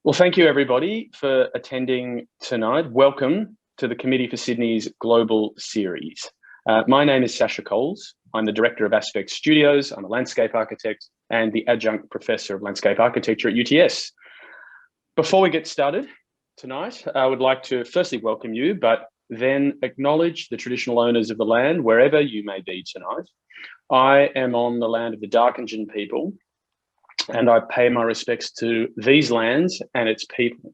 Well, thank you everybody for attending tonight. Welcome to the Committee for Sydney's Global Series. My name is Sacha Coles. I'm the Director of Aspect Studios. I'm a landscape architect and the Adjunct Professor of Landscape Architecture at UTS. Before we get started tonight, I would like to firstly welcome you, but then acknowledge the traditional owners of the land, wherever you may be tonight. I am on the land of the Darkinjin people, and I pay my respects to these lands and its people.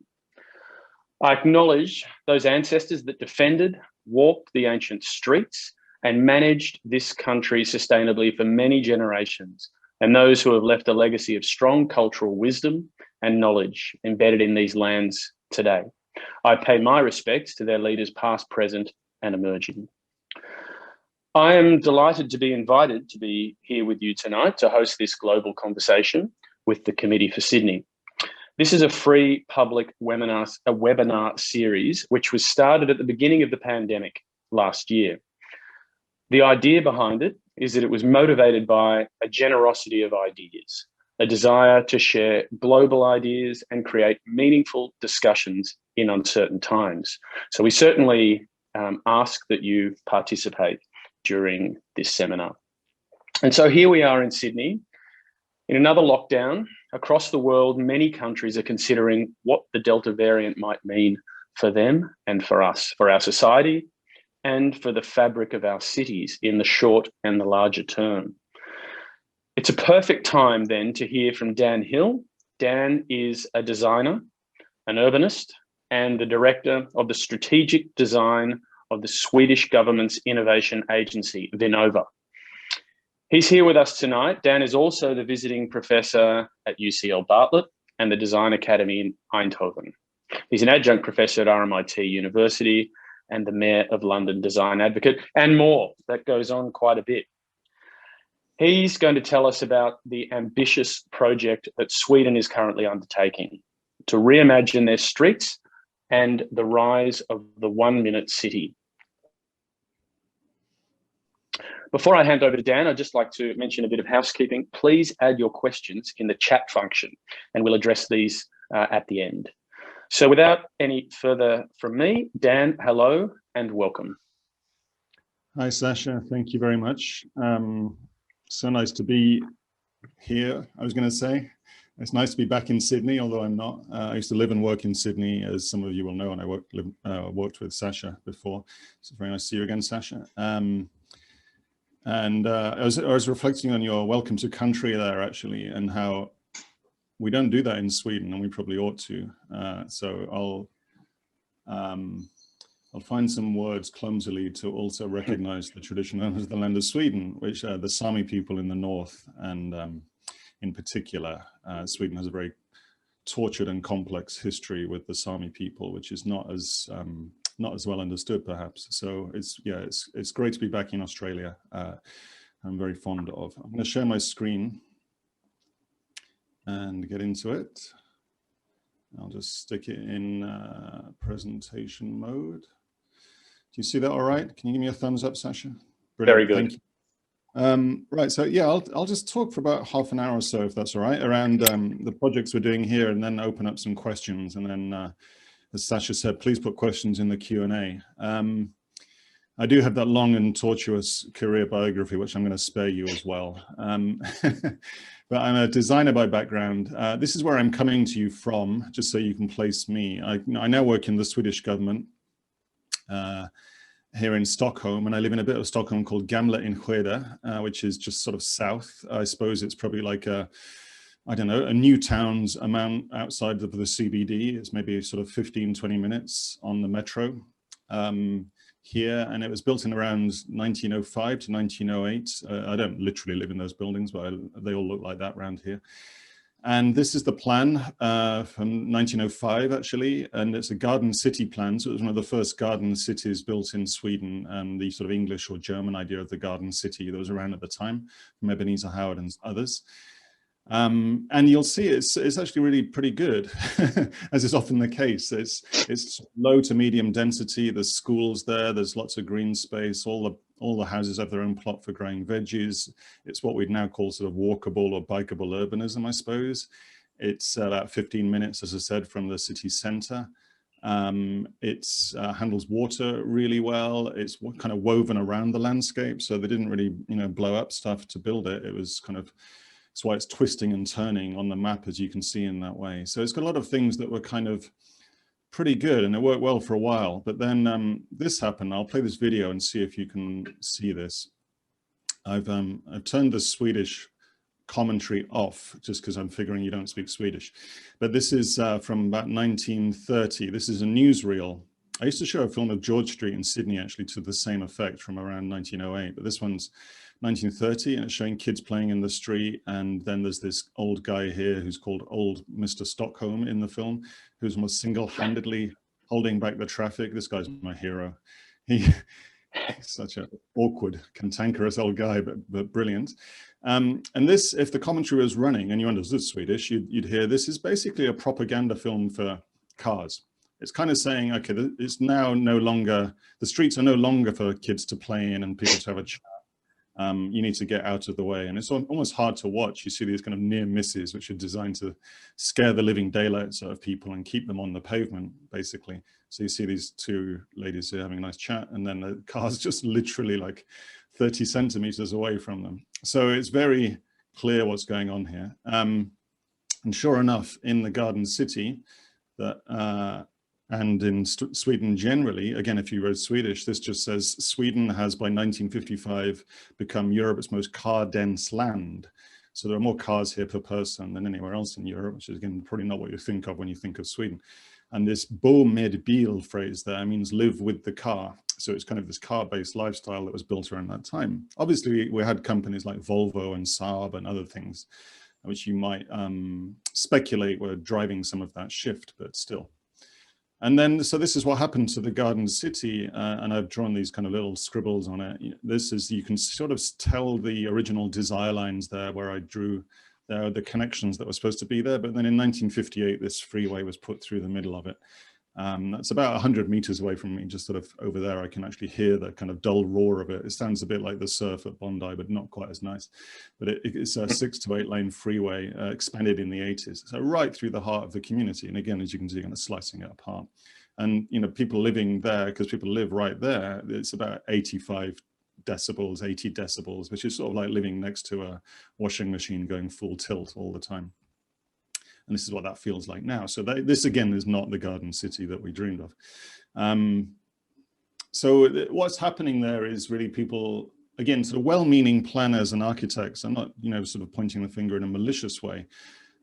I acknowledge those ancestors that defended, walked the ancient streets, and managed this country sustainably for many generations, and those who have left a legacy of strong cultural wisdom and knowledge embedded in these lands today. I pay my respects to their leaders past, present, and emerging. I am delighted to be invited to be here with you tonight to host this global conversation with the Committee for Sydney. This is a free public webinar series which was started at the beginning of the pandemic last year. The idea behind it is that it was motivated by a generosity of ideas, a desire to share global ideas and create meaningful discussions in uncertain times. So we certainly ask that you participate during this seminar. And so here we are in Sydney. In another lockdown, across the world, many countries are considering what the Delta variant might mean for them and for us, for our society, and for the fabric of our cities in the short and the larger term. It's a perfect time then to hear from Dan Hill. Dan is a designer, an urbanist, and the director of the strategic design of the Swedish government's innovation agency, Vinnova. He's here with us tonight. Dan is also the visiting professor at UCL Bartlett and the Design Academy in Eindhoven. He's an adjunct professor at RMIT University and the Mayor of London Design Advocate, and more. That goes on quite a bit. He's going to tell us about the ambitious project that Sweden is currently undertaking to reimagine their streets and the rise of the one-minute city. Before I hand over to Dan, I'd just like to mention a bit of housekeeping. Please add your questions in the chat function and we'll address these at the end. So without any further from me, Dan, hello and welcome. Hi, Sacha. Thank you very much. So nice to be here, I was going to say. It's nice to be back in Sydney, although I'm not. I used to live and work in Sydney, as some of you will know, and I worked with Sacha before. So it's very nice to see you again, Sacha. I was reflecting on your welcome to country there, actually, and how we don't do that in Sweden, and we probably ought to. So I'll find some words clumsily to also recognize the tradition known as the land of Sweden, which are the Sami people in the north, and in particular, Sweden has a very tortured and complex history with the Sami people, which is not as well understood, perhaps. So it's great to be back in Australia. I'm very fond of. I'm going to share my screen and get into it. I'll just stick it in presentation mode. Do you see that all right? Can you give me a thumbs up, Sacha? Brilliant. Very good. Thank you. Right, so yeah, I'll just talk for about half an hour or so, if that's all right, around the projects we're doing here, and then open up some questions, and then as Sacha said, please put questions in the Q&A. I do have that long and tortuous career biography, which I'm going to spare you as well. But I'm a designer by background. This is where I'm coming to you from, just so you can place me. I now work in the Swedish government here in Stockholm, and I live in a bit of Stockholm called Gamla Enskede, which is just sort of south. I suppose it's probably like I don't know, a new town's amount outside of the CBD. It's maybe sort of 15, 20 minutes on the metro here. And it was built in around 1905 to 1908. I don't literally live in those buildings, but they all look like that around here. And this is the plan from 1905, actually. And it's a garden city plan. So it was one of the first garden cities built in Sweden, and the sort of English or German idea of the garden city that was around at the time from Ebenezer Howard and others. And you'll see it's actually really pretty good, as is often the case. It's low to medium density. There's schools there. There's lots of green space. All the houses have their own plot for growing veggies. It's what we'd now call sort of walkable or bikeable urbanism, I suppose. It's about 15 minutes, as I said, from the city center. It handles water really well. It's kind of woven around the landscape, so they didn't really, blow up stuff to build it. It was kind of, that's why it's twisting and turning on the map, as you can see in that way. So it's got a lot of things that were kind of pretty good, and it worked well for a while. But then this happened. I'll play this video and see if you can see this. I've turned the Swedish commentary off just because I'm figuring you don't speak Swedish. But this is from about 1930. This is a newsreel. I used to show a film of George Street in Sydney actually to the same effect from around 1908, but this one's 1930 and it's showing kids playing in the street. And then there's this old guy here who's called Old Mr. Stockholm in the film, who's almost single-handedly holding back the traffic. This guy's my hero. He's such an awkward, cantankerous old guy, but brilliant. And this, if the commentary was running and you understood Swedish, you'd hear this is basically a propaganda film for cars. It's kind of saying, okay, it's now no longer, the streets are no longer for kids to play in and people to have a chat. You need to get out of the way. And it's almost hard to watch. You see these kind of near misses, which are designed to scare the living daylights out of people and keep them on the pavement, basically. So you see these two ladies here having a nice chat, and then the car's just literally like 30 centimeters away from them. So it's very clear what's going on here. And sure enough, in the Garden City, and in Sweden generally, again, if you wrote Swedish, this just says Sweden has by 1955 become Europe's most car-dense land. So there are more cars here per person than anywhere else in Europe, which is again probably not what you think of when you think of Sweden. And this bo med bil phrase there means live with the car. So it's kind of this car-based lifestyle that was built around that time. Obviously, we had companies like Volvo and Saab and other things, which you might speculate were driving some of that shift, but still. And then, so this is what happened to the Garden City, and I've drawn these kind of little scribbles on it. This is, you can sort of tell the original desire lines there where I drew there, the connections that were supposed to be there. But then in 1958, this freeway was put through the middle of it. That's about 100 meters away from me, just sort of over there. I can actually hear the kind of dull roar of it. It sounds a bit like the surf at Bondi, but not quite as nice. But it's a 6 to 8 lane freeway expanded in the 80s. So right through the heart of the community. And again, as you can see, kind of slicing it apart. And, people living there, because people live right there, it's about 85 decibels, 80 decibels, which is sort of like living next to a washing machine going full tilt all the time. And this is what that feels like now. So this, again, is not the Garden City that we dreamed of. So what's happening there is really people, again, sort of well-meaning planners and architects are not, sort of pointing the finger in a malicious way,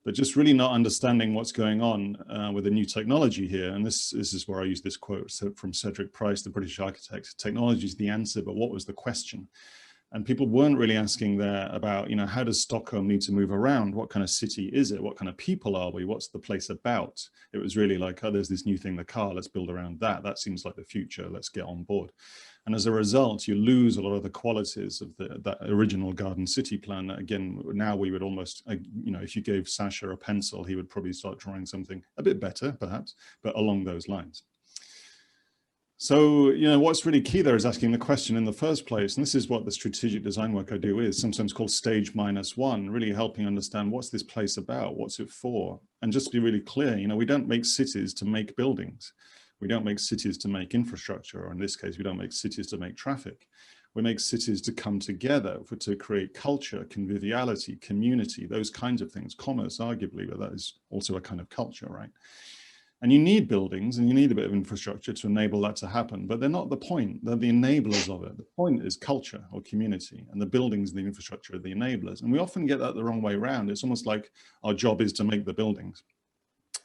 but just really not understanding what's going on with the new technology here. And this is where I use this quote from Cedric Price, the British architect: technology is the answer, but what was the question? And people weren't really asking there about, how does Stockholm need to move around? What kind of city is it? What kind of people are we? What's the place about? It was really like, oh, there's this new thing, the car, let's build around that. That seems like the future, let's get on board. And as a result, you lose a lot of the qualities of that original Garden City plan. Again, now we would almost, if you gave Sacha a pencil, he would probably start drawing something a bit better, perhaps, but along those lines. So, what's really key there is asking the question in the first place. And this is what the strategic design work I do is, sometimes called stage -1, really helping understand what's this place about, what's it for? And just to be really clear, we don't make cities to make buildings. We don't make cities to make infrastructure, or in this case, we don't make cities to make traffic. We make cities to come together, to create culture, conviviality, community, those kinds of things. Commerce, arguably, but that is also a kind of culture, right? And you need buildings and you need a bit of infrastructure to enable that to happen, but they're not the point, they're the enablers of it. The point is culture or community, and the buildings and the infrastructure are the enablers. And we often get that the wrong way around. It's almost like our job is to make the buildings,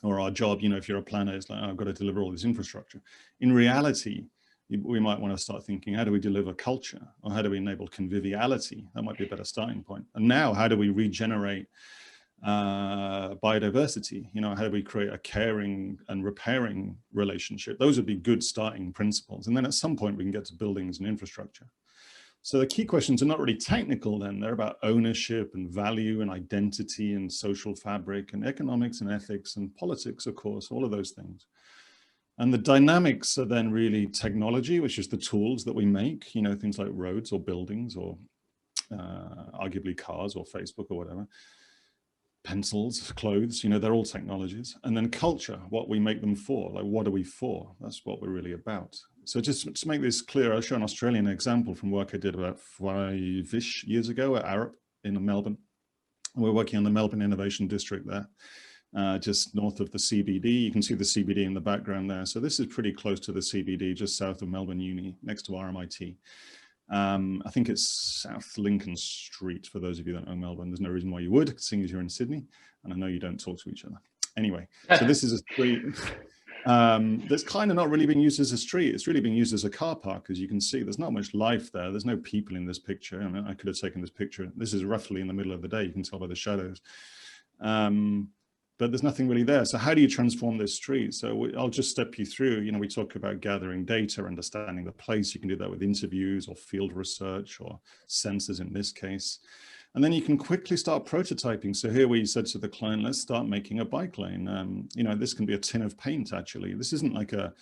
or our job, if you're a planner, it's like, oh, I've got to deliver all this infrastructure. In reality, we might want to start thinking, how do we deliver culture? Or how do we enable conviviality? That might be a better starting point. And now, how do we regenerate biodiversity? How do we create a caring and repairing relationship? Those would be good starting principles. And then at some point we can get to buildings and infrastructure. So the key questions are not really technical then, they're about ownership and value and identity and social fabric and economics and ethics and politics, of course, all of those things. And the dynamics are then really technology, which is the tools that we make, things like roads or buildings or arguably cars or Facebook or whatever. pencils, clothes, you know, they're all technologies. And then culture, what we make them for, like what are we for? That's what we're really about. So just to make this clear, I'll show an Australian example from work I did about 5-ish years ago at Arup in Melbourne. We're working on the Melbourne Innovation District there, just north of the CBD. You can see the CBD in the background there. So this is pretty close to the CBD, just south of Melbourne Uni, next to RMIT. I think it's South Lincoln Street, for those of you that know Melbourne. There's no reason why you would, seeing as you're in Sydney, and I know you don't talk to each other. Anyway, so this is a street that's kind of not really being used as a street. It's really being used as a car park. As you can see, there's not much life there. There's no people in this picture. I mean, I could have taken this picture. This is roughly in the middle of the day. You can tell by the shadows. But there's nothing really there. So how do you transform this street? So I'll just step you through. You know, we talk about gathering data, understanding the place. You can do that with interviews or field research or sensors in this case. And then you can quickly start prototyping. So here we said to the client, let's start making a bike lane. You know, this can be a tin of paint, actually. This isn't like a,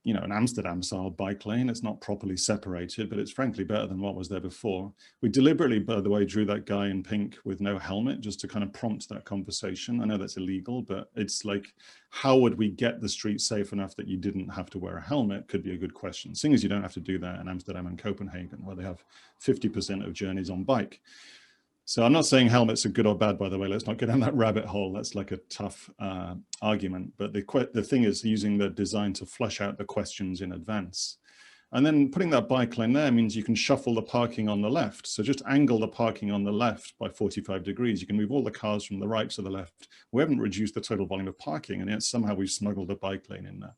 you know, an Amsterdam style bike lane. It's not properly separated, but it's frankly better than what was there before. We deliberately, by the way, drew that guy in pink with no helmet just to kind of prompt that conversation. I know that's illegal, but it's like, how would we get the street safe enough that you didn't have to wear a helmet? Could be a good question. Seeing as you don't have to do that in Amsterdam and Copenhagen, where they have 50% of journeys on bike. So I'm not saying helmets are good or bad, by the way. Let's not get down that rabbit hole. That's like a tough argument. But the thing is using the design to flush out the questions in advance. And then putting that bike lane there means you can shuffle the parking on the left. So just angle the parking on the left by 45 degrees. You can move all the cars from the right to the left. We haven't reduced the total volume of parking, and yet somehow we've smuggled a bike lane in there.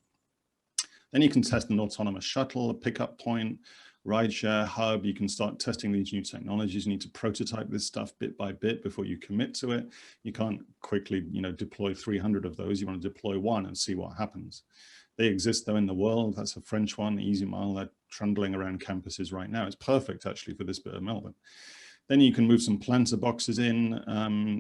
Then you can test an autonomous shuttle, a pickup point, rideshare hub. You can start testing these new technologies. You need to prototype this stuff bit by bit before you commit to it. You can't quickly, you know, deploy 300 of those. You want to deploy one and see what happens. They exist though in the world. That's a French one, Easy Mile. They're trundling around campuses right now. It's perfect actually for this bit of Melbourne. Then you can move some planter boxes in,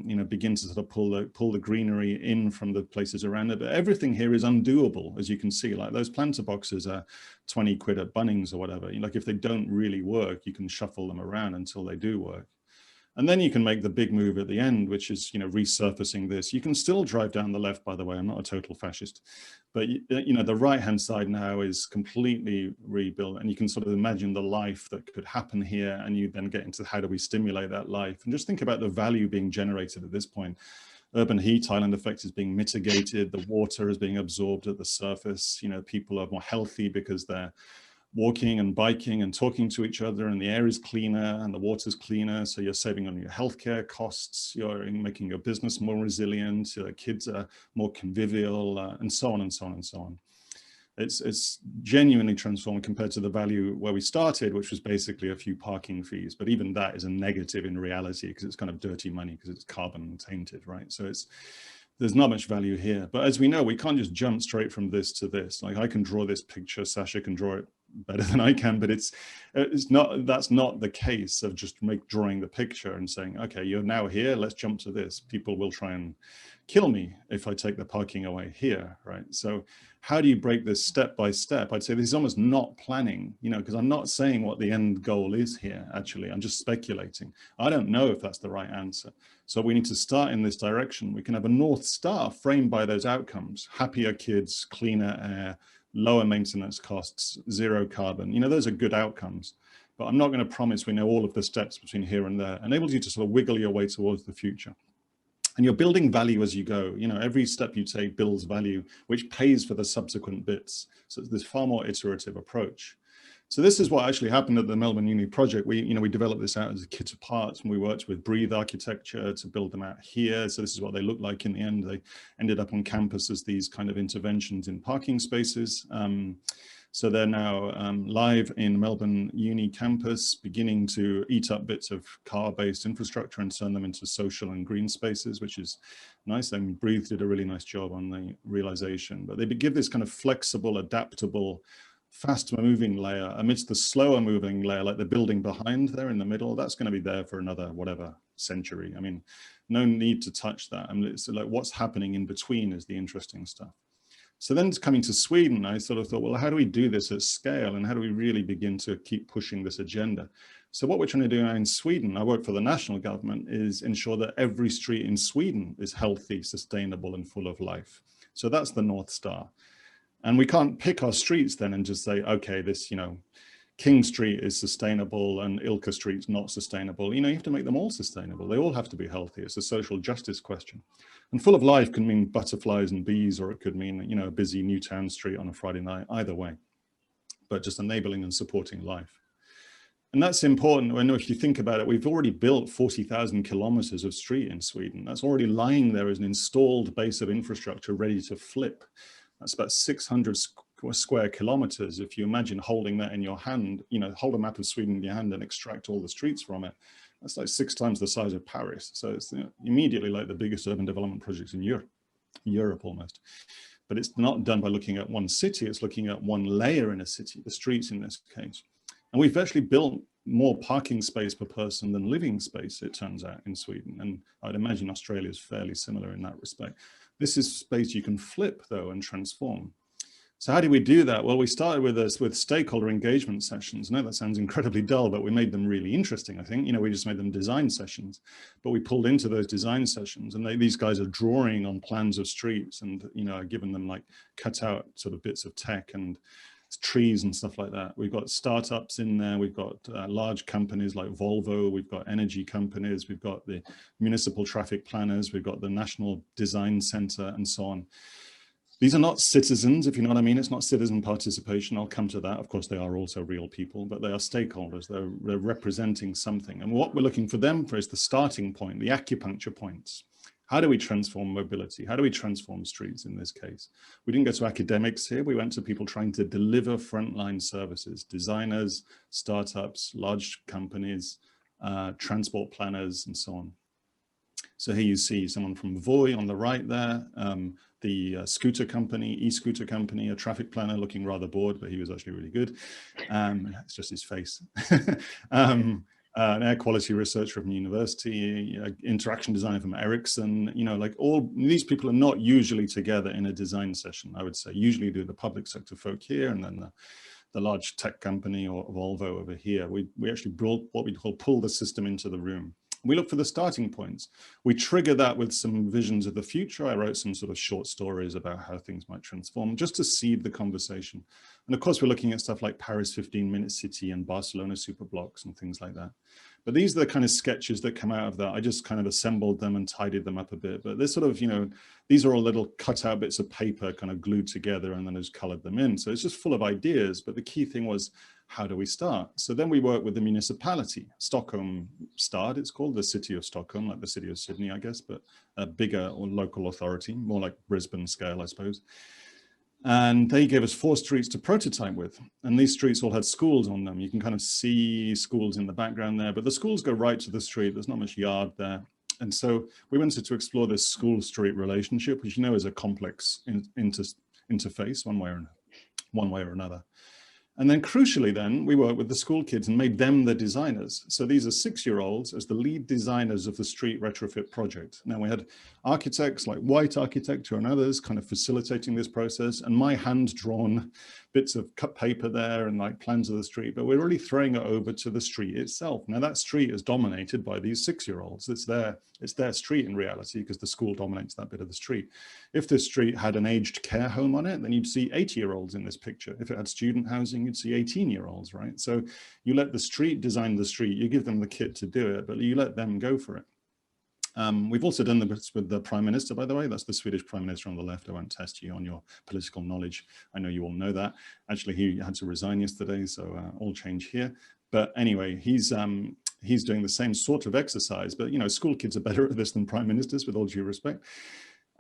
you know, begin to sort of pull the greenery in from the places around it. But everything here is undoable, as you can see. Like those planter boxes are 20 quid at Bunnings or whatever. Like if they don't really work, you can shuffle them around until they do work. And then you can make the big move at the end, which is, you know, resurfacing this. You can still drive down the left, by the way. I'm not a total fascist, but you know, the right-hand side now is completely rebuilt, and you can sort of imagine the life that could happen here. And you then get into how do we stimulate that life, and just think about the value being generated at this point. Urban heat island effect is being mitigated. The water is being absorbed at the surface. You know, people are more healthy because they're walking and biking and talking to each other, and the air is cleaner and the water's cleaner. So you're saving on your healthcare costs, you're making your business more resilient, your kids are more convivial, and so on and so on and so on. It's genuinely transformed compared to the value where we started, which was basically a few parking fees. But even that is a negative in reality because it's kind of dirty money because it's carbon tainted, right? So there's not much value here. But as we know, we can't just jump straight from this to this. Like I can draw this picture, Sacha can draw it better than I can, but that's not the case of just drawing the picture and saying, okay, you're now here, let's jump to this. People will try and kill me if I take the parking away here, right? So how do you break this step by step? I'd say this is almost not planning, you know, because I'm not saying what the end goal is here, actually. I'm just speculating. I don't know if that's the right answer. So we need to start in this direction. We can have a North Star framed by those outcomes: happier kids, cleaner air, lower maintenance costs, zero carbon. You know, those are good outcomes, but I'm not going to promise we know all of the steps between here and there. Enables you to sort of wiggle your way towards the future. And you're building value as you go. You know, every step you take builds value, which pays for the subsequent bits. So it's this far more iterative approach. So this is what actually happened at the Melbourne Uni project. We developed this out as a kit of parts, and we worked with Breathe Architecture to build them out here. So this is what they look like in the end. They ended up on campus as these kind of interventions in parking spaces. So they're now live in Melbourne Uni campus, beginning to eat up bits of car-based infrastructure and turn them into social and green spaces, which is nice. I mean, Breathe did a really nice job on the realization, but they give this kind of flexible, adaptable, fast-moving layer amidst the slower-moving layer, like the building behind there in the middle. That's going to be there for another whatever century. I mean, no need to touch that. I mean, it's like what's happening in between is the interesting stuff. So then coming to Sweden, I sort of thought, well, how do we do this at scale, and how do we really begin to keep pushing this agenda? So what we're trying to do now in Sweden, I work for the national government, is ensure that every street in Sweden is healthy, sustainable, and full of life. So that's the North Star. And we can't pick our streets then and just say, okay, this, King Street is sustainable and Ilka Street's not sustainable. You have to make them all sustainable. They all have to be healthy. It's a social justice question. And full of life can mean butterflies and bees, or it could mean, a busy Newtown street on a Friday night, either way, but just enabling and supporting life. And that's important. I know if you think about it, we've already built 40,000 kilometers of street in Sweden. That's already lying there as an installed base of infrastructure ready to flip. That's about 600 square kilometers. If you imagine holding that in your hand, hold a map of Sweden in your hand and extract all the streets from it, that's like 6 times the size of Paris. So it's immediately like the biggest urban development projects in Europe almost. But it's not done by looking at one city, it's looking at one layer in a city, the streets in this case. And we've actually built more parking space per person than living space, it turns out, in Sweden. And I'd imagine Australia is fairly similar in that respect. This is space you can flip, though, and transform. So how do we do that? Well, we started with stakeholder engagement sessions. I know that sounds incredibly dull, but we made them really interesting, I think. We just made them design sessions, but we pulled into those design sessions, and these guys are drawing on plans of streets and, giving them like cut out sort of bits of tech and trees and stuff like that. We've got startups in there. We've got large companies like Volvo. We've got energy companies. We've got the municipal traffic planners. We've got the National Design Center and so on. These are not citizens, if you know what I mean. It's not citizen participation. I'll come to that. Of course, they are also real people, but they are stakeholders. They're representing something. And what we're looking for them for is the starting point, the acupuncture points. How do we transform mobility? How do we transform streets in this case? We didn't go to academics here. We went to people trying to deliver frontline services, designers, startups, large companies, transport planners, and so on. So here you see someone from Voi on the right there, the scooter company, e-scooter company, a traffic planner looking rather bored, but he was actually really good. It's just his face. An air quality researcher from university, interaction designer from Ericsson, like all these people are not usually together in a design session, I would say. Usually do the public sector folk here and then the large tech company or Volvo over here. We actually built what we call pull the system into the room. We look for the starting points. We trigger that with some visions of the future. I wrote some sort of short stories about how things might transform, just to seed the conversation. And of course, we're looking at stuff like Paris 15-minute city and Barcelona superblocks and things like that. But these are the kind of sketches that come out of that. I just kind of assembled them and tidied them up a bit. But they're sort of, these are all little cut out bits of paper kind of glued together and then I just colored them in. So it's just full of ideas. But the key thing was, how do we start? So then we work with the municipality. Stockholm Stad, it's called, the city of Stockholm, like the city of Sydney, I guess, but a bigger or local authority, more like Brisbane scale, I suppose. And they gave us 4 streets to prototype with. And these streets all had schools on them. You can kind of see schools in the background there, but the schools go right to the street. There's not much yard there. And so we wanted to explore this school-street relationship, which is a complex interface one way or another. And then crucially then, we worked with the school kids and made them the designers. So these are 6-year-olds as the lead designers of the street retrofit project. Now we had architects like White Architecture and others kind of facilitating this process, and my hand-drawn bits of cut paper there and like plans of the street, but we're really throwing it over to the street itself. Now that street is dominated by these 6-year-olds. It's their street in reality because the school dominates that bit of the street. If this street had an aged care home on it, then you'd see 80-year-olds in this picture. If it had student housing, you'd see 18-year-olds, right? So you let the street design the street, you give them the kit to do it, but you let them go for it. We've also done this with the Prime Minister, by the way. That's the Swedish Prime Minister on the left. I won't test you on your political knowledge. I know you all know that. Actually, he had to resign yesterday, so all change here. But anyway, he's doing the same sort of exercise, but school kids are better at this than prime ministers, with all due respect.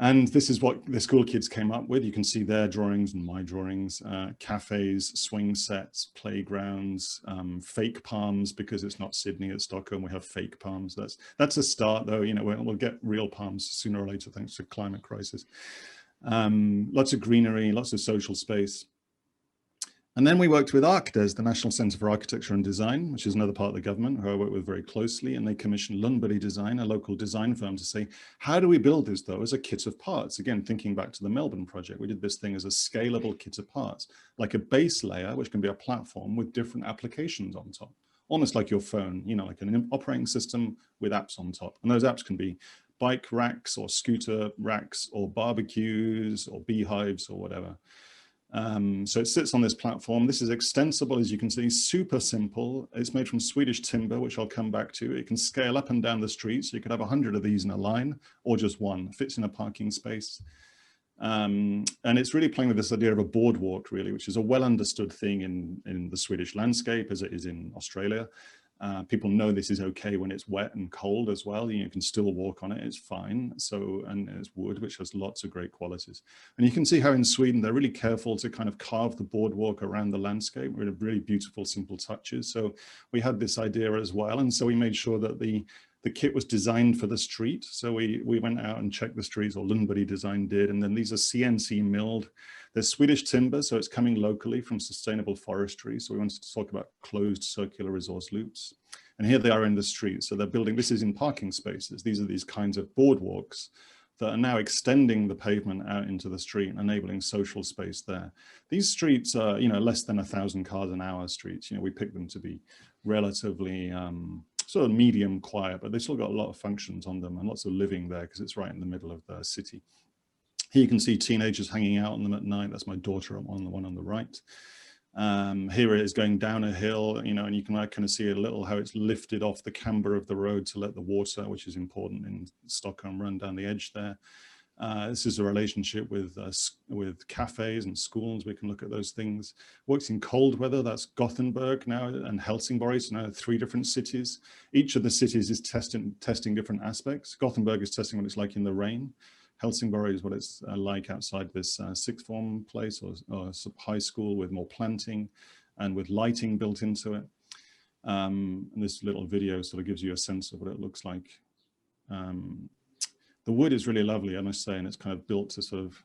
And this is what the school kids came up with. You can see their drawings and my drawings, cafes, swing sets, playgrounds, fake palms, because it's not Sydney, it's Stockholm, we have fake palms. That's a start though, we'll get real palms sooner or later thanks to climate crisis. Lots of greenery, lots of social space. And then we worked with ArchDes, the National Centre for Architecture and Design, which is another part of the government who I work with very closely. And they commissioned Lundberg Design, a local design firm, to say, how do we build this though as a kit of parts? Again, thinking back to the Melbourne project, we did this thing as a scalable kit of parts, like a base layer, which can be a platform with different applications on top. almost like your phone, you know, like an operating system with apps on top. And those apps can be bike racks or scooter racks or barbecues or beehives or whatever. So it sits on this platform. This is extensible, as you can see, super simple. It's made from Swedish timber, which I'll come back to. It can scale up and down the street. So you could have 100 of these in a line or just one. It fits in a parking space. And it's really playing with this idea of a boardwalk, really, which is a well understood thing in the Swedish landscape as it is in Australia. People know this is okay when it's wet and cold as well. You can still walk on it, it's fine. So, and it's wood, which has lots of great qualities. And you can see how in Sweden, they're really careful to kind of carve the boardwalk around the landscape with really beautiful, simple touches. So we had this idea as well. And so we made sure that the kit was designed for the street. So we went out and checked the streets, or Lundberg Design did. And then these are CNC milled. They're Swedish timber, so it's coming locally from sustainable forestry. So we wanted to talk about closed circular resource loops. And here they are in the street. So they're building, this is in parking spaces. These are these kinds of boardwalks that are now extending the pavement out into the street and enabling social space there. These streets are, you know, less than 1,000 cars an hour streets. You know, we picked them to be relatively sort of medium quiet, but they've still got a lot of functions on them and lots of living there because it's right in the middle of the city. Here you can see teenagers hanging out on them at night. That's my daughter on the one on the right. Here it is going down a hill, you know, and you can kind of see a little how it's lifted off the camber of the road to let the water, which is important in Stockholm, run down the edge there. This is a relationship with cafes and schools. We can look at those things. Works in cold weather. That's Gothenburg now and Helsingborg. So now 3 different cities. Each of the cities is testing different aspects. Gothenburg is testing what it's like in the rain. Helsingborg is what it's like outside this sixth form place or high school with more planting and with lighting built into it. And this little video sort of gives you a sense of what it looks like. The wood is really lovely, I must say, and it's kind of built to sort of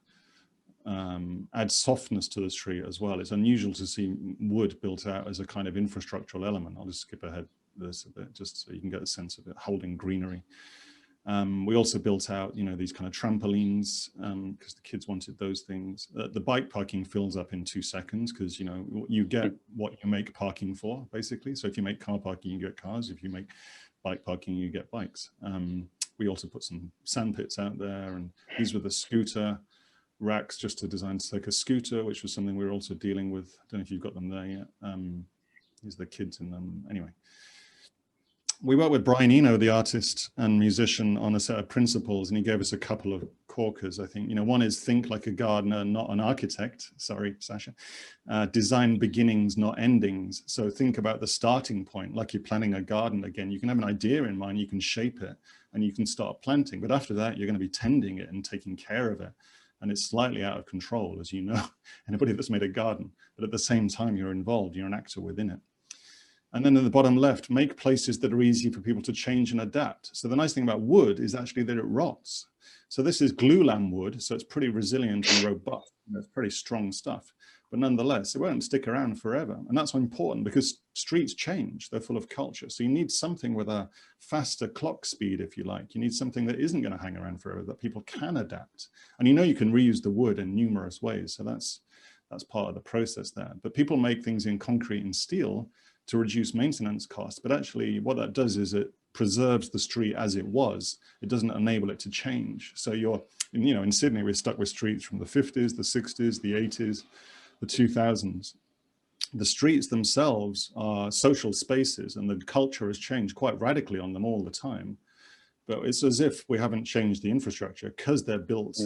add softness to the street as well. It's unusual to see wood built out as a kind of infrastructural element. I'll just skip ahead this a bit, just so you can get a sense of it holding greenery. We also built out, you know, these kind of trampolines because the kids wanted those things. The bike parking fills up in 2 seconds because, you know, you get what you make parking for, basically. So if you make car parking, you get cars. If you make bike parking, you get bikes. We also put some sand pits out there, and these were the scooter racks just to design to take a scooter, which was something we were also dealing with. I don't know if you've got them there yet. These are the kids in them. Anyway, we worked with Brian Eno, the artist and musician, on a set of principles, and he gave us a couple of corkers, I think. You know, one is think like a gardener, not an architect. Sorry, Sacha. Design beginnings, not endings. So think about the starting point, like you're planning a garden again. You can have an idea in mind, you can shape it, and you can start planting. But after that, you're going to be tending it and taking care of it. And it's slightly out of control, as you know, anybody that's made a garden. But at the same time, you're involved, you're an actor within it. And then in the bottom left, make places that are easy for people to change and adapt. So the nice thing about wood is actually that it rots. So this is glulam wood, so it's pretty resilient and robust. It's pretty strong stuff. But nonetheless, it won't stick around forever. And that's important because streets change. They're full of culture. So you need something with a faster clock speed, if you like. You need something that isn't going to hang around forever, that people can adapt. And you know you can reuse the wood in numerous ways. So that's part of the process there. But people make things in concrete and steel to reduce maintenance costs. But actually what that does is it preserves the street as it was. It doesn't enable it to change. So you're, you know, in Sydney, we're stuck with streets from the 50s, the 60s, the 80s, the 2000s. The streets themselves are social spaces and the culture has changed quite radically on them all the time. But it's as if we haven't changed the infrastructure because they're built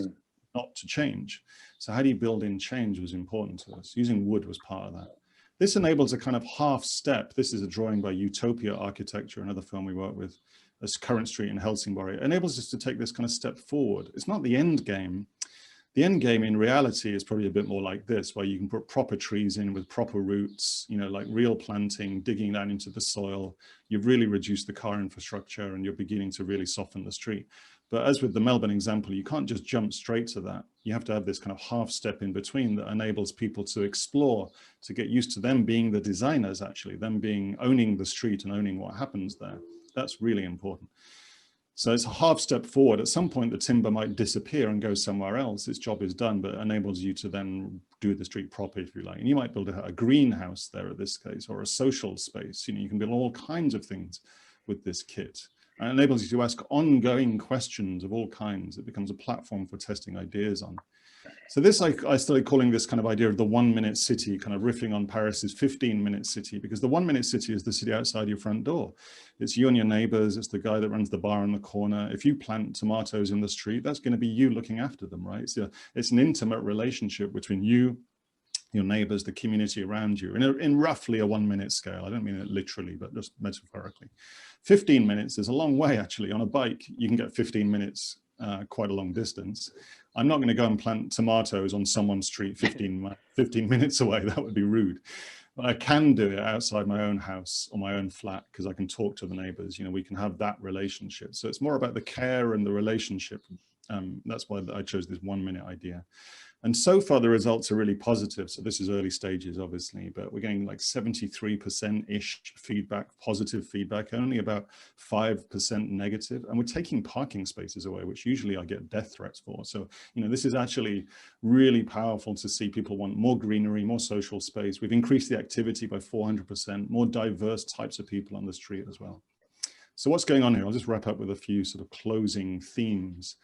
not to change. So how do you build in change was important to us. Using wood was part of that. This enables a kind of half step. This is a drawing by Utopia Architecture, another firm we work with, as Current Street in Helsingborg. It enables us to take this kind of step forward. It's not the end game. The end game in reality is probably a bit more like this, where you can put proper trees in with proper roots, you know, like real planting, digging down into the soil. You've really reduced the car infrastructure and you're beginning to really soften the street. But as with the Melbourne example, you can't just jump straight to that. You have to have this kind of half step in between that enables people to explore, to get used to them being the designers, actually, them owning the street and owning what happens there. That's really important. So it's a half step forward. At some point, the timber might disappear and go somewhere else. Its job is done, but it enables you to then do the street proper, if you like. And you might build a greenhouse there in this case, or a social space. You know, you can build all kinds of things with this kit. And it enables you to ask ongoing questions of all kinds. It becomes a platform for testing ideas on. So this, I started calling this kind of idea of the 1 minute city, kind of riffing on Paris's 15-minute city, because the 1 minute city is the city outside your front door. It's you and your neighbors. It's the guy that runs the bar in the corner. If you plant tomatoes in the street, that's going to be you looking after them, right? It's an intimate relationship between you, your neighbors, the community around you, in roughly a 1 minute scale. I don't mean it literally, but just metaphorically. 15 minutes is a long way, actually. On a bike, you can get 15 minutes, quite a long distance. I'm not going to go and plant tomatoes on someone's street 15 minutes away. That would be rude. But I can do it outside my own house or my own flat, because I can talk to the neighbors. You know, we can have that relationship. So it's more about the care and the relationship. That's why I chose this 1 minute idea. And so far, the results are really positive. So this is early stages, obviously, but we're getting like 73%-ish feedback, positive feedback, only about 5% negative. And we're taking parking spaces away, which usually I get death threats for. So, you know, this is actually really powerful to see people want more greenery, more social space. We've increased the activity by 400%, more diverse types of people on the street as well. So what's going on here? I'll just wrap up with a few sort of closing themes.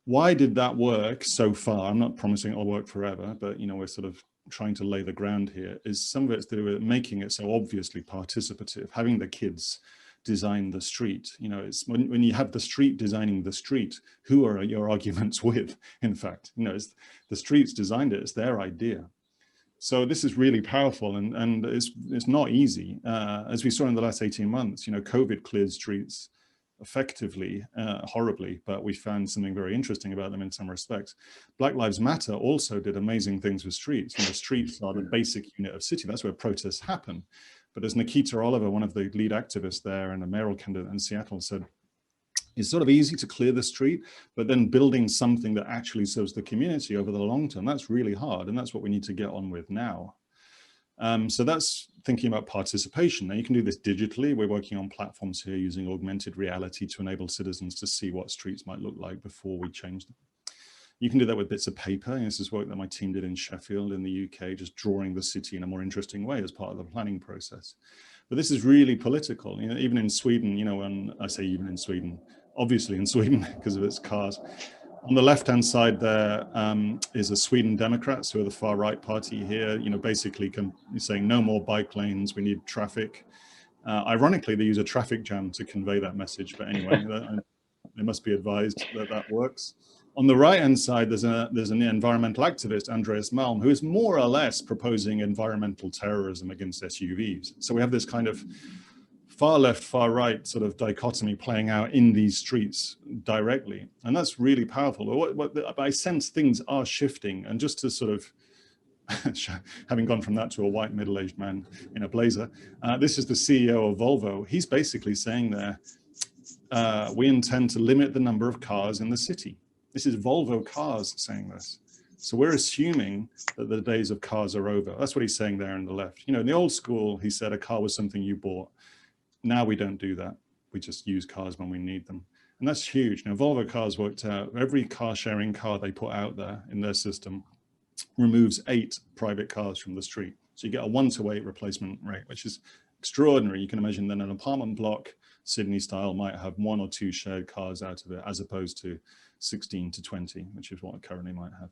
Why did that work so far? I'm not promising it'll work forever, but you know, we're sort of trying to lay the ground here. Is some of it's to do with making it so obviously participative, having the kids design the street. You know, it's when you have the street designing the street, who are your arguments with? In fact, you know, it's the streets designed it, it's their idea. So this is really powerful, and it's not easy. As we saw in the last 18 months, you know, COVID cleared streets effectively, horribly, but we found something very interesting about them in some respects. Black Lives Matter also did amazing things with streets. You know, streets are the basic unit of city. That's where protests happen. But as Nikita Oliver, one of the lead activists there and a mayoral candidate in Seattle, said, it's sort of easy to clear the street, but then building something that actually serves the community over the long term, that's really hard. And that's what we need to get on with now. So that's thinking about participation. Now you can do this digitally. We're working on platforms here using augmented reality to enable citizens to see what streets might look like before we change them. You can do that with bits of paper. And this is work that my team did in Sheffield in the UK, just drawing the city in a more interesting way as part of the planning process. But this is really political. You know, even in Sweden, you know, when I say even in Sweden, obviously in Sweden because of its cars. On the left-hand side there is a Sweden Democrats, who are the far-right party here, you know, basically saying no more bike lanes, we need traffic. Ironically, they use a traffic jam to convey that message, but anyway, they must be advised that that works. On the right-hand side, there's an environmental activist, Andreas Malm, who is more or less proposing environmental terrorism against SUVs. So we have this kind of far left, far right sort of dichotomy playing out in these streets directly. And that's really powerful. But I sense things are shifting. And just to sort of, having gone from that to a white middle-aged man in a blazer, this is the CEO of Volvo. He's basically saying there, we intend to limit the number of cars in the city. This is Volvo Cars saying this. So we're assuming that the days of cars are over. That's what he's saying there on the left. You know, in the old school, he said a car was something you bought. Now we don't do that. We just use cars when we need them. And that's huge. Now, Volvo Cars worked out every car sharing car they put out there in their system removes 8 private cars from the street. So you get a 1-to-8 replacement rate, which is extraordinary. You can imagine that an apartment block, Sydney style, might have 1 or 2 shared cars out of it, as opposed to 16 to 20, which is what it currently might have.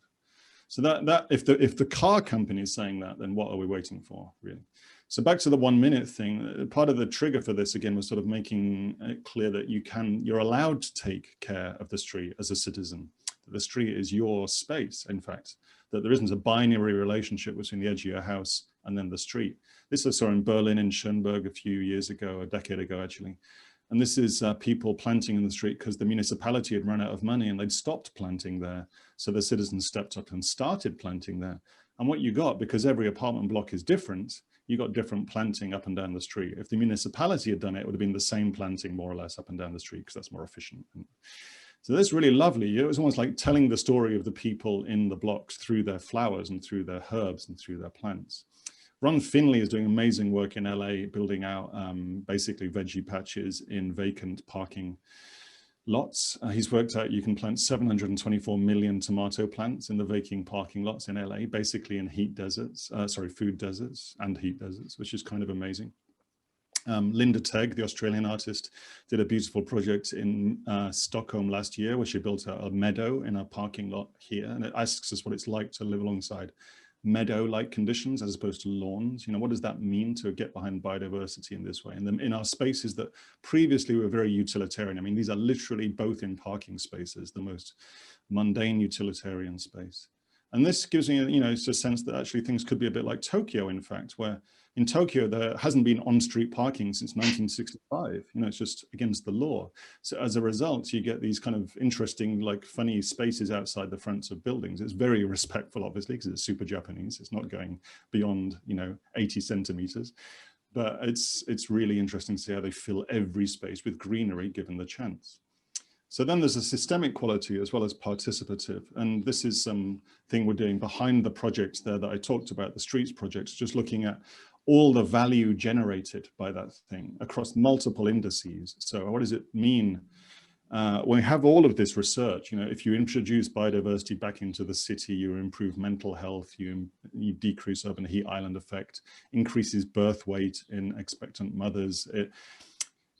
So that if the car company is saying that, then what are we waiting for, really? So back to the 1 minute thing, part of the trigger for this again was sort of making it clear that you're allowed to take care of the street as a citizen, that the street is your space, in fact, that there isn't a binary relationship between the edge of your house and then the street. This I saw in Berlin in Schönberg a few years ago, a decade ago actually. And this is people planting in the street because the municipality had run out of money and they'd stopped planting there. So the citizens stepped up and started planting there. And what you got, because every apartment block is different, you got different planting up and down the street. If the municipality had done it, it would have been the same planting more or less up and down the street because that's more efficient. So that's really lovely. It was almost like telling the story of the people in the blocks through their flowers and through their herbs and through their plants. Ron Finley is doing amazing work in LA, building out basically veggie patches in vacant parking lots. He's worked out you can plant 724 million tomato plants in the vacant parking lots in LA, basically in heat deserts, food deserts and heat deserts, which is kind of amazing. Linda Tegg, the Australian artist, did a beautiful project in Stockholm last year, where she built a meadow in a parking lot here. And it asks us what it's like to live alongside meadow-like conditions as opposed to lawns. You know, what does that mean to get behind biodiversity in this way? And then in our spaces that previously were very utilitarian, I mean, these are literally both in parking spaces, the most mundane utilitarian space. And this gives me, you know, it's a sense that actually things could be a bit like Tokyo, in fact, where in Tokyo, there hasn't been on-street parking since 1965. You know, it's just against the law. So as a result, you get these kind of interesting, like funny spaces outside the fronts of buildings. It's very respectful, obviously, because it's super Japanese. It's not going beyond, you know, 80 centimeters. But it's really interesting to see how they fill every space with greenery given the chance. So then there's a systemic quality as well as participative. And this is something we're doing behind the project there that I talked about, the streets projects, just looking at all the value generated by that thing across multiple indices. So what does it mean? When we have all of this research, you know, if you introduce biodiversity back into the city, you improve mental health, you decrease urban heat island effect, increases birth weight in expectant mothers, it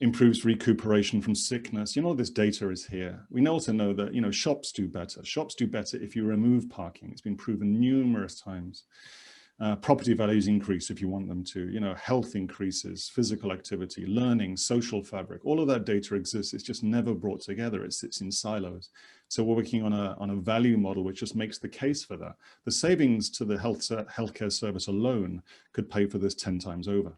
improves recuperation from sickness. You know, this data is here. We also know that, you know, shops do better. Shops do better if you remove parking. It's been proven numerous times. Property values increase if you want them to, you know, health increases, physical activity, learning, social fabric, all of that data exists. It's just never brought together. It sits in silos. So we're working on a value model which just makes the case for that. The savings to the healthcare service alone could pay for this 10 times over.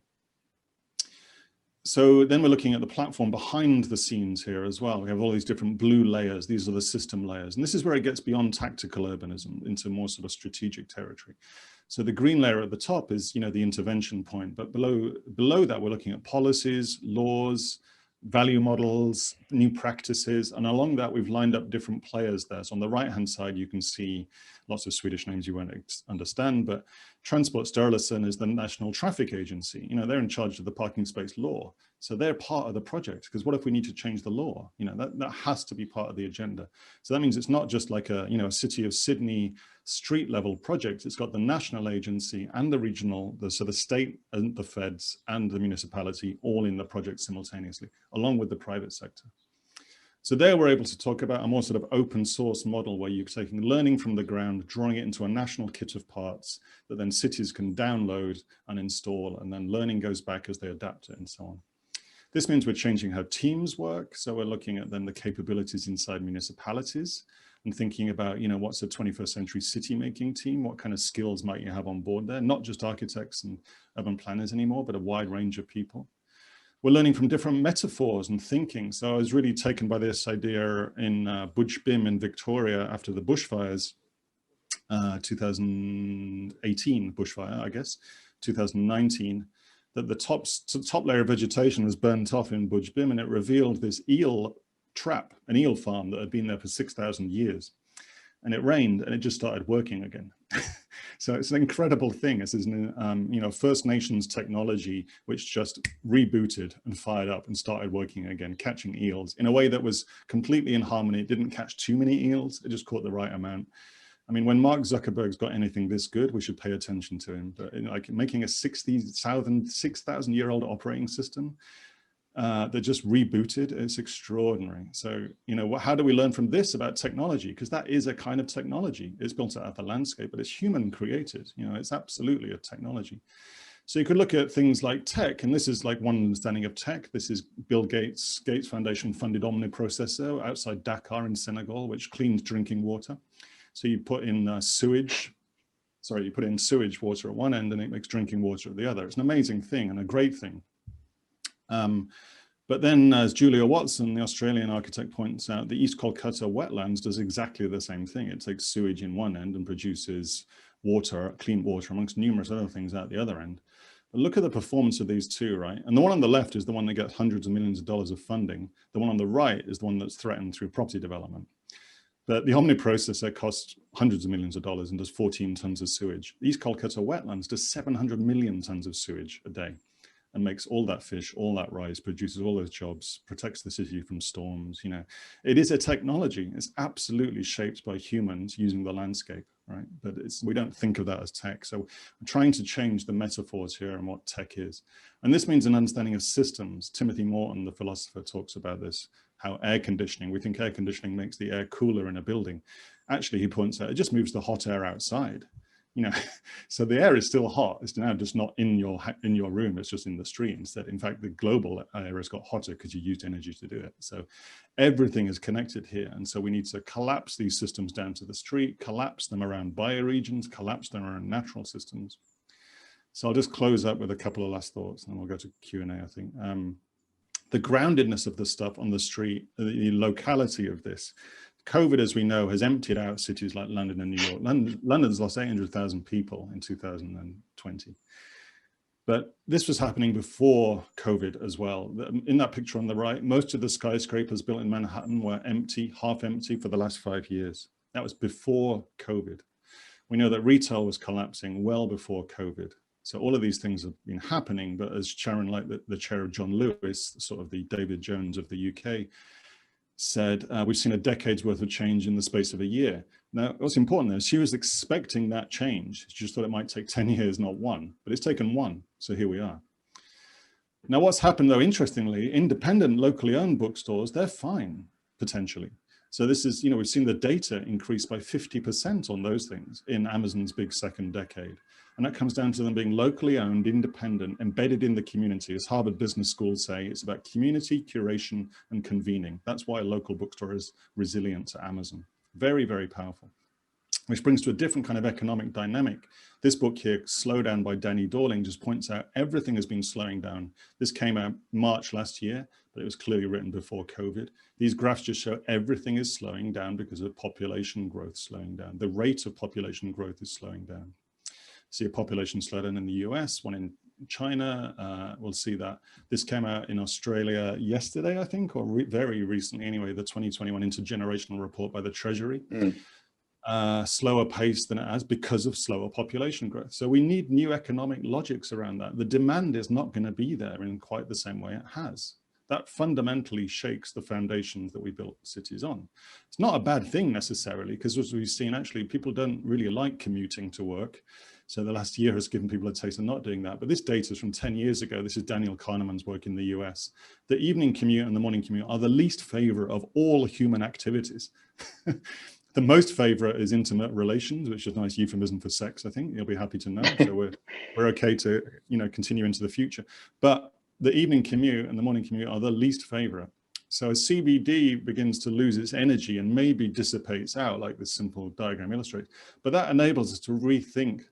So then we're looking at the platform behind the scenes here as well. We have all these different blue layers. These are the system layers. And this is where it gets beyond tactical urbanism into more sort of strategic territory. So the green layer at the top is, you know, the intervention point, but below that, we're looking at policies, laws, value models, new practices, and along that, we've lined up different players there. So on the right-hand side, you can see lots of Swedish names you won't understand, but Transportstyrelsen is the national traffic agency. You know, they're in charge of the parking space law. So they're part of the project, because what if we need to change the law? You know, that has to be part of the agenda. So that means it's not just like a, you know, a City of Sydney street level project. It's got the national agency and the regional, so the state and the feds and the municipality all in the project simultaneously, along with the private sector. So there we're able to talk about a more sort of open source model where you're taking learning from the ground, drawing it into a national kit of parts that then cities can download and install, and then learning goes back as they adapt it and so on. This means we're changing how teams work. So we're looking at then the capabilities inside municipalities and thinking about, you know, what's a 21st century city making team? What kind of skills might you have on board there? Not just architects and urban planners anymore, but a wide range of people. We're learning from different metaphors and thinking. So I was really taken by this idea in Bym in Victoria after the bushfires, 2018 bushfire, I guess, 2019, that the top layer of vegetation was burnt off in Bym, and it revealed this eel trap, an eel farm that had been there for 6,000 years. And it rained and it just started working again. So it's an incredible thing. This is an, you know, First Nations technology which just rebooted and fired up and started working again, catching eels in a way that was completely in harmony. It didn't catch too many eels. It just caught the right amount. I mean, when Mark Zuckerberg's got anything this good, we should pay attention to him. But, you know, like making a 6,000-year-old operating system that just rebooted, it's extraordinary. So, you know, how do we learn from this about technology? Because that is a kind of technology. It's built out of the landscape, but it's human created. You know, it's absolutely a technology. So you could look at things like tech, and this is like one understanding of tech. This is Bill Gates Foundation funded omniprocessor outside Dakar in Senegal, which cleans drinking water. So you put in sewage water at one end and it makes drinking water at the other. It's an amazing thing and a great thing. But then, as Julia Watson, the Australian architect, points out, the East Kolkata wetlands does exactly the same thing. It takes sewage in one end and produces water, clean water, amongst numerous other things out the other end. But look at the performance of these two, right? And the one on the left is the one that gets hundreds of millions of dollars of funding. The one on the right is the one that's threatened through property development. But the omniprocessor costs hundreds of millions of dollars and does 14 tons of sewage. The East Kolkata wetlands does 700 million tons of sewage a day. and makes all that fish, all that rice, produces all those jobs, protects the city from storms. You know, it is a technology. It's absolutely shaped by humans using the landscape, right? But we don't think of that as tech. So I'm trying to change the metaphors here and what tech is. And this means an understanding of systems. Timothy Morton, the philosopher, talks about this, how air conditioning, we think air conditioning makes the air cooler in a building. Actually, he points out, it just moves the hot air outside. You know, so the air is still hot. It's now just not in your room. It's just in the street instead. In fact, the global air has got hotter because you used energy to do it. So everything is connected here. And so we need to collapse these systems down to the street, collapse them around bioregions, collapse them around natural systems. So I'll just close up with a couple of last thoughts and we'll go to Q&A, I think. The groundedness of the stuff on the street, the locality of this. COVID, as we know, has emptied out cities like London and New York. London's lost 800,000 people in 2020. But this was happening before COVID as well. In that picture on the right, most of the skyscrapers built in Manhattan were empty, half empty for the last 5 years. That was before COVID. We know that retail was collapsing well before COVID. So all of these things have been happening, but as Sharon, like the chair of John Lewis, sort of the David Jones of the UK, said, we've seen a decade's worth of change in the space of a year. Now, what's important there is she was expecting that change. She just thought it might take 10 years, not one, but it's taken one. So here we are. Now, what's happened though, interestingly, independent, locally owned bookstores, they're fine, potentially. So this is, you know, we've seen the data increase by 50% on those things in Amazon's big second decade. And that comes down to them being locally owned, independent, embedded in the community. As Harvard Business School say, it's about community, curation, and convening. That's why a local bookstore is resilient to Amazon. Very, very powerful. Which brings to a different kind of economic dynamic. This book here, Slow Down by Danny Dorling, just points out everything has been slowing down. This came out March last year, but it was clearly written before COVID. These graphs just show everything is slowing down because of population growth slowing down. The rate of population growth is slowing down. See a population slowdown in the US, one in China. We'll see that. This came out in Australia yesterday, I think, or very recently anyway, the 2021 Intergenerational Report by the Treasury. Slower pace than it has because of slower population growth. So we need new economic logics around that. The demand is not going to be there in quite the same way it has. That fundamentally shakes the foundations that we built cities on. It's not a bad thing necessarily, because as we've seen, actually, people don't really like commuting to work. So the last year has given people a taste of not doing that. But this data is from 10 years ago. This is Daniel Kahneman's work in the US. The evening commute and the morning commute are the least favorite of all human activities. The most favorite is intimate relations, which is a nice euphemism for sex, I think. You'll be happy to know. So we're okay to, you know, continue into the future. But the evening commute and the morning commute are the least favorite. So as CBD begins to lose its energy and maybe dissipates out, like this simple diagram illustrates, but that enables us to rethink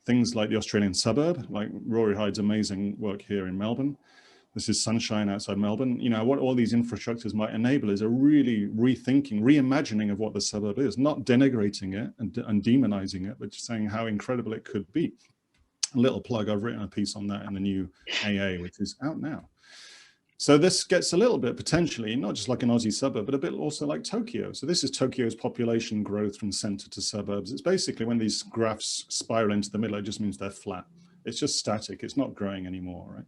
things like the Australian suburb, like Rory Hyde's amazing work here in Melbourne. This is sunshine outside Melbourne. You know, what all these infrastructures might enable is a really rethinking, reimagining of what the suburb is, not denigrating it and demonizing it, but just saying how incredible it could be. A little plug, I've written a piece on that in the new AA, which is out now. So this gets a little bit potentially, not just like an Aussie suburb, but a bit also like Tokyo. So this is Tokyo's population growth from center to suburbs. It's basically when these graphs spiral into the middle, it just means they're flat. It's just static. It's not growing anymore, right?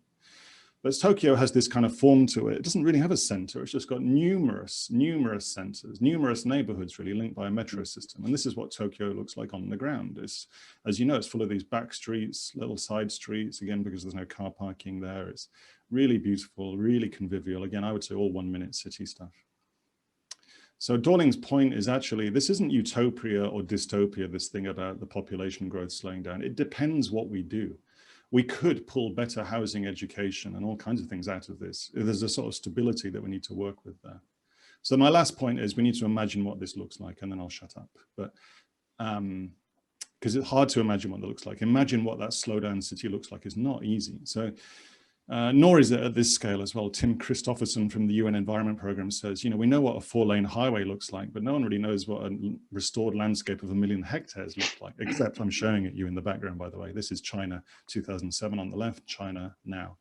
But Tokyo has this kind of form to it. It doesn't really have a center. It's just got numerous centers, numerous neighborhoods really linked by a metro system. And this is what Tokyo looks like on the ground. It's, as you know, it's full of these back streets, little side streets, again, because there's no car parking there. It's really beautiful, really convivial. Again, I would say all 1 minute city stuff. So Dorling's point is actually, this isn't utopia or dystopia, this thing about the population growth slowing down. It depends what we do. We could pull better housing, education, and all kinds of things out of this. There's a sort of stability that we need to work with there. So my last point is we need to imagine what this looks like, and then I'll shut up. But because it's hard to imagine what that looks like. Imagine what that slowdown city looks like is not easy. So nor is it at this scale as well. Tim Christopherson from the UN Environment Programme says, you know, we know what a 4-lane highway looks like, but no one really knows what a restored landscape of 1 million hectares looks like, except I'm showing it you in the background, by the way. This is China 2007 on the left, China now,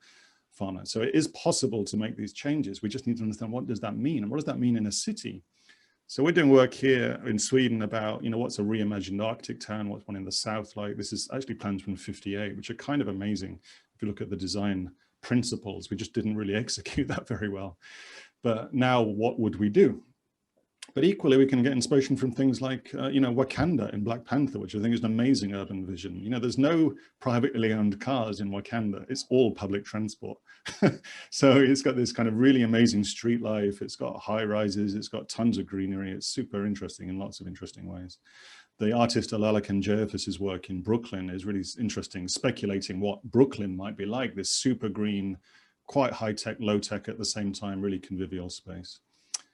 fauna. So it is possible to make these changes. We just need to understand, what does that mean? And what does that mean in a city? So we're doing work here in Sweden about, you know, what's a reimagined Arctic town, what's one in the south like. This is actually plans from '58, which are kind of amazing if you look at the design principles. We just didn't really execute that very well. But now what would we do? But equally, we can get inspiration from things like, Wakanda in Black Panther, which I think is an amazing urban vision. There's no privately owned cars in Wakanda. It's all public transport. So it's got this kind of really amazing street life. It's got high rises. It's got tons of greenery. It's super interesting in lots of interesting ways. The artist Alala Kanjayafis's work in Brooklyn is really interesting, speculating what Brooklyn might be like, this super green, quite high-tech, low-tech at the same time, really convivial space.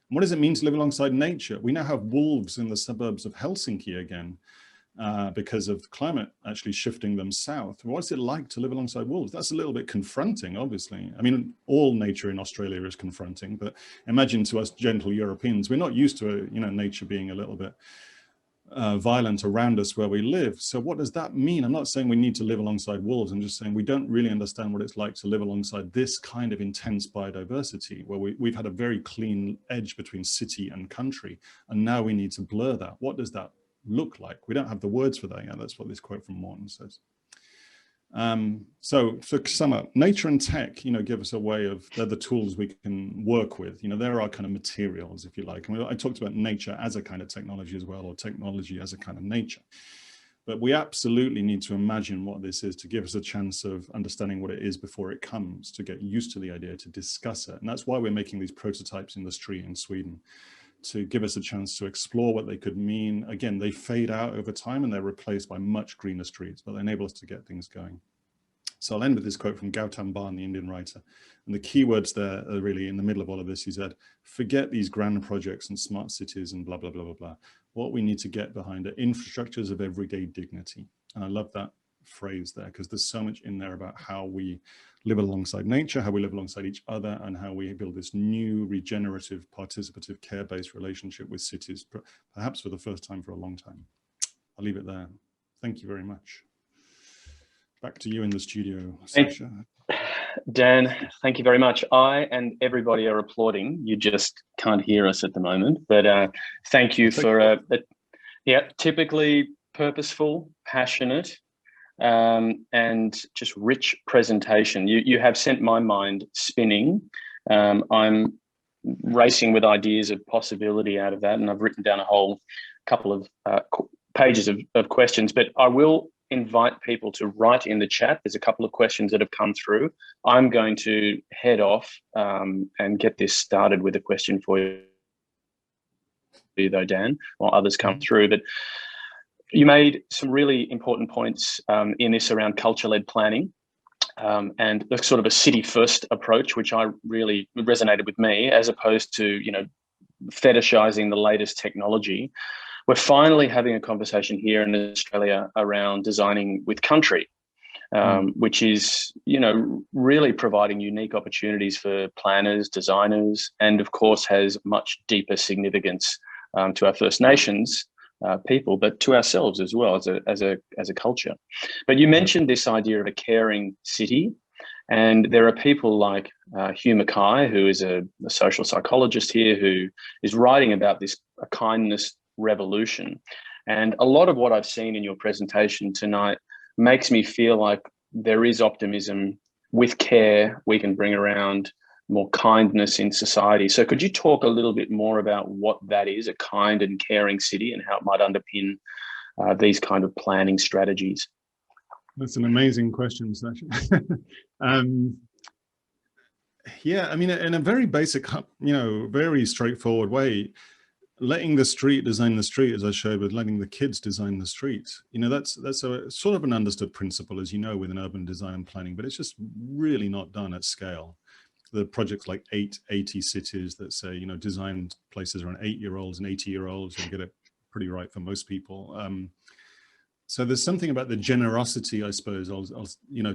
What does it mean to live alongside nature? We now have wolves in the suburbs of Helsinki again because of climate actually shifting them south. What's it like to live alongside wolves? That's a little bit confronting, obviously. I mean, all nature in Australia is confronting, but imagine to us gentle Europeans, we're not used to nature being a little bit violent around us where we live. So what does that mean? I'm not saying we need to live alongside wolves. I'm just saying we don't really understand what it's like to live alongside this kind of intense biodiversity, where we've had a very clean edge between city and country, and now we need to blur that. What does that look like? We don't have the words for that yet. That's what this quote from Morton says. So to sum up, nature and tech, give us a way of, they're the tools we can work with. There are kind of materials, if you like. I mean, I talked about nature as a kind of technology as well, or technology as a kind of nature. But we absolutely need to imagine what this is to give us a chance of understanding what it is before it comes, to get used to the idea, to discuss it. And that's why we're making these prototypes in the street in Sweden, to give us a chance to explore what they could mean. Again, they fade out over time and they're replaced by much greener streets, but they enable us to get things going. So I'll end with this quote from Gautam Ban, the Indian writer. And the key words there are really in the middle of all of this. He said, forget these grand projects and smart cities and blah, blah, blah, blah, blah. What we need to get behind are infrastructures of everyday dignity. And I love that phrase there, because there's so much in there about how we live alongside nature, how we live alongside each other, and how we build this new regenerative, participative, care-based relationship with cities, perhaps for the first time for a long time. I'll leave it there. Thank you very much. Back to you in the studio, Sacha. Dan, thank you very much. I and everybody are applauding. You just can't hear us at the moment, but thank you for typically purposeful, passionate, and just rich presentation. You have sent my mind spinning. I'm racing with ideas of possibility out of that, and I've written down a whole couple of pages of questions, but I will invite people to write in the chat. There's a couple of questions that have come through. I'm going to head off and get this started with a question for you though, Dan, while others come through. But you made some really important points in this around culture-led planning and the sort of a city-first approach, which I really resonated with me, as opposed to, fetishizing the latest technology. We're finally having a conversation here in Australia around designing with country, which is, really providing unique opportunities for planners, designers, and of course has much deeper significance to our First Nations people, but to ourselves as well as a culture. But you mentioned this idea of a caring city, and there are people like Hugh Mackay, who is a social psychologist here, who is writing about this a kindness revolution. And a lot of what I've seen in your presentation tonight makes me feel like there is optimism. With care, we can bring around more kindness in society. So could you talk a little bit more about what that is, a kind and caring city, and how it might underpin these kind of planning strategies? That's an amazing question, Sacha. Yeah, I mean, in a very basic, very straightforward way, letting the street design the street, as I showed with letting the kids design the street, that's a sort of an understood principle, as you know, within urban design and planning, but it's just really not done at scale. The projects like 880 cities that say, design places around 8-year-olds and 80-year-olds and get it pretty right for most people. So there's something about the generosity, I suppose,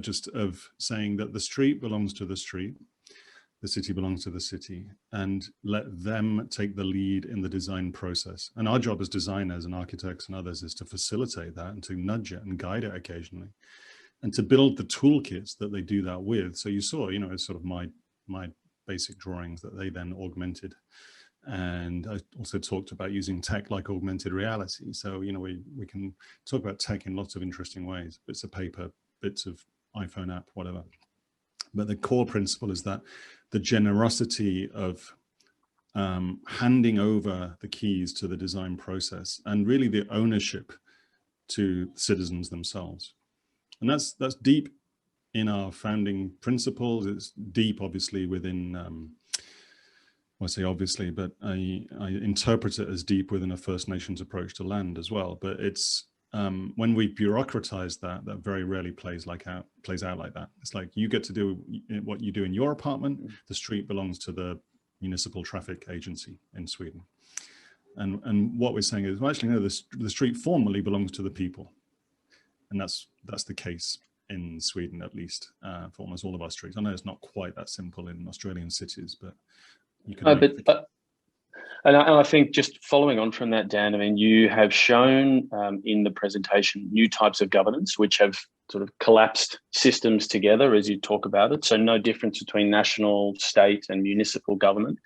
just of saying that the street belongs to the street, the city belongs to the city, and let them take the lead in the design process. And our job as designers and architects and others is to facilitate that and to nudge it and guide it occasionally, and to build the toolkits that they do that with. So you saw, it's sort of my basic drawings that they then augmented. And I also talked about using tech like augmented reality. So, we can talk about tech in lots of interesting ways, bits of paper, bits of iPhone app, whatever. But the core principle is that the generosity of handing over the keys to the design process and really the ownership to citizens themselves. And that's deep in our founding principles. It's deep, obviously, within, I say obviously, but I interpret it as deep within a First Nations approach to land as well. But it's when we bureaucratize that very rarely plays out like that. It's like you get to do what you do in your apartment. The street belongs to the municipal traffic agency in Sweden. And what we're saying is, well, actually, no, the street formally belongs to the people. And that's the case in Sweden, at least, for almost all of our streets. I know it's not quite that simple in Australian cities, but you can. And I think just following on from that, Dan, I mean, you have shown in the presentation new types of governance, which have sort of collapsed systems together as you talk about it. So no difference between national, state and municipal government.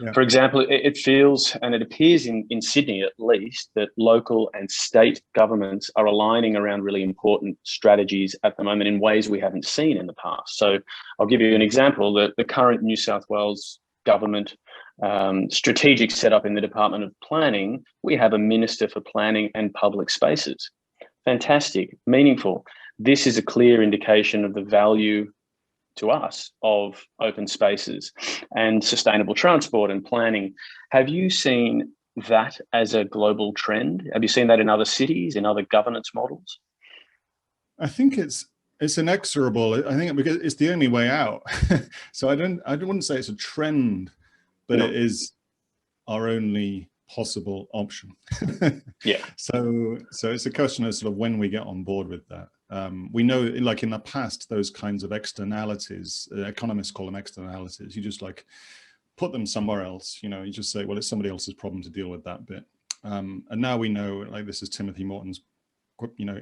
Yeah. For example, it feels, and it appears in Sydney at least, that local and state governments are aligning around really important strategies at the moment in ways we haven't seen in the past. So I'll give you an example. The current New South Wales government strategic setup in the Department of Planning, we have a Minister for Planning and Public Spaces. Fantastic, meaningful. This is a clear indication of the value to us of open spaces and sustainable transport and planning. Have you seen that as a global trend? Have you seen that in other cities, in other governance models? I think it's inexorable. I think because it's the only way out. So I wouldn't say it's a trend, but no. It is our only possible option. Yeah. So it's a question of sort of when we get on board with that. We know, like in the past, those kinds of externalities, economists call them externalities. You just like put them somewhere else. You know, you just say, well, it's somebody else's problem to deal with that bit. And now we know, like this is Timothy Morton's,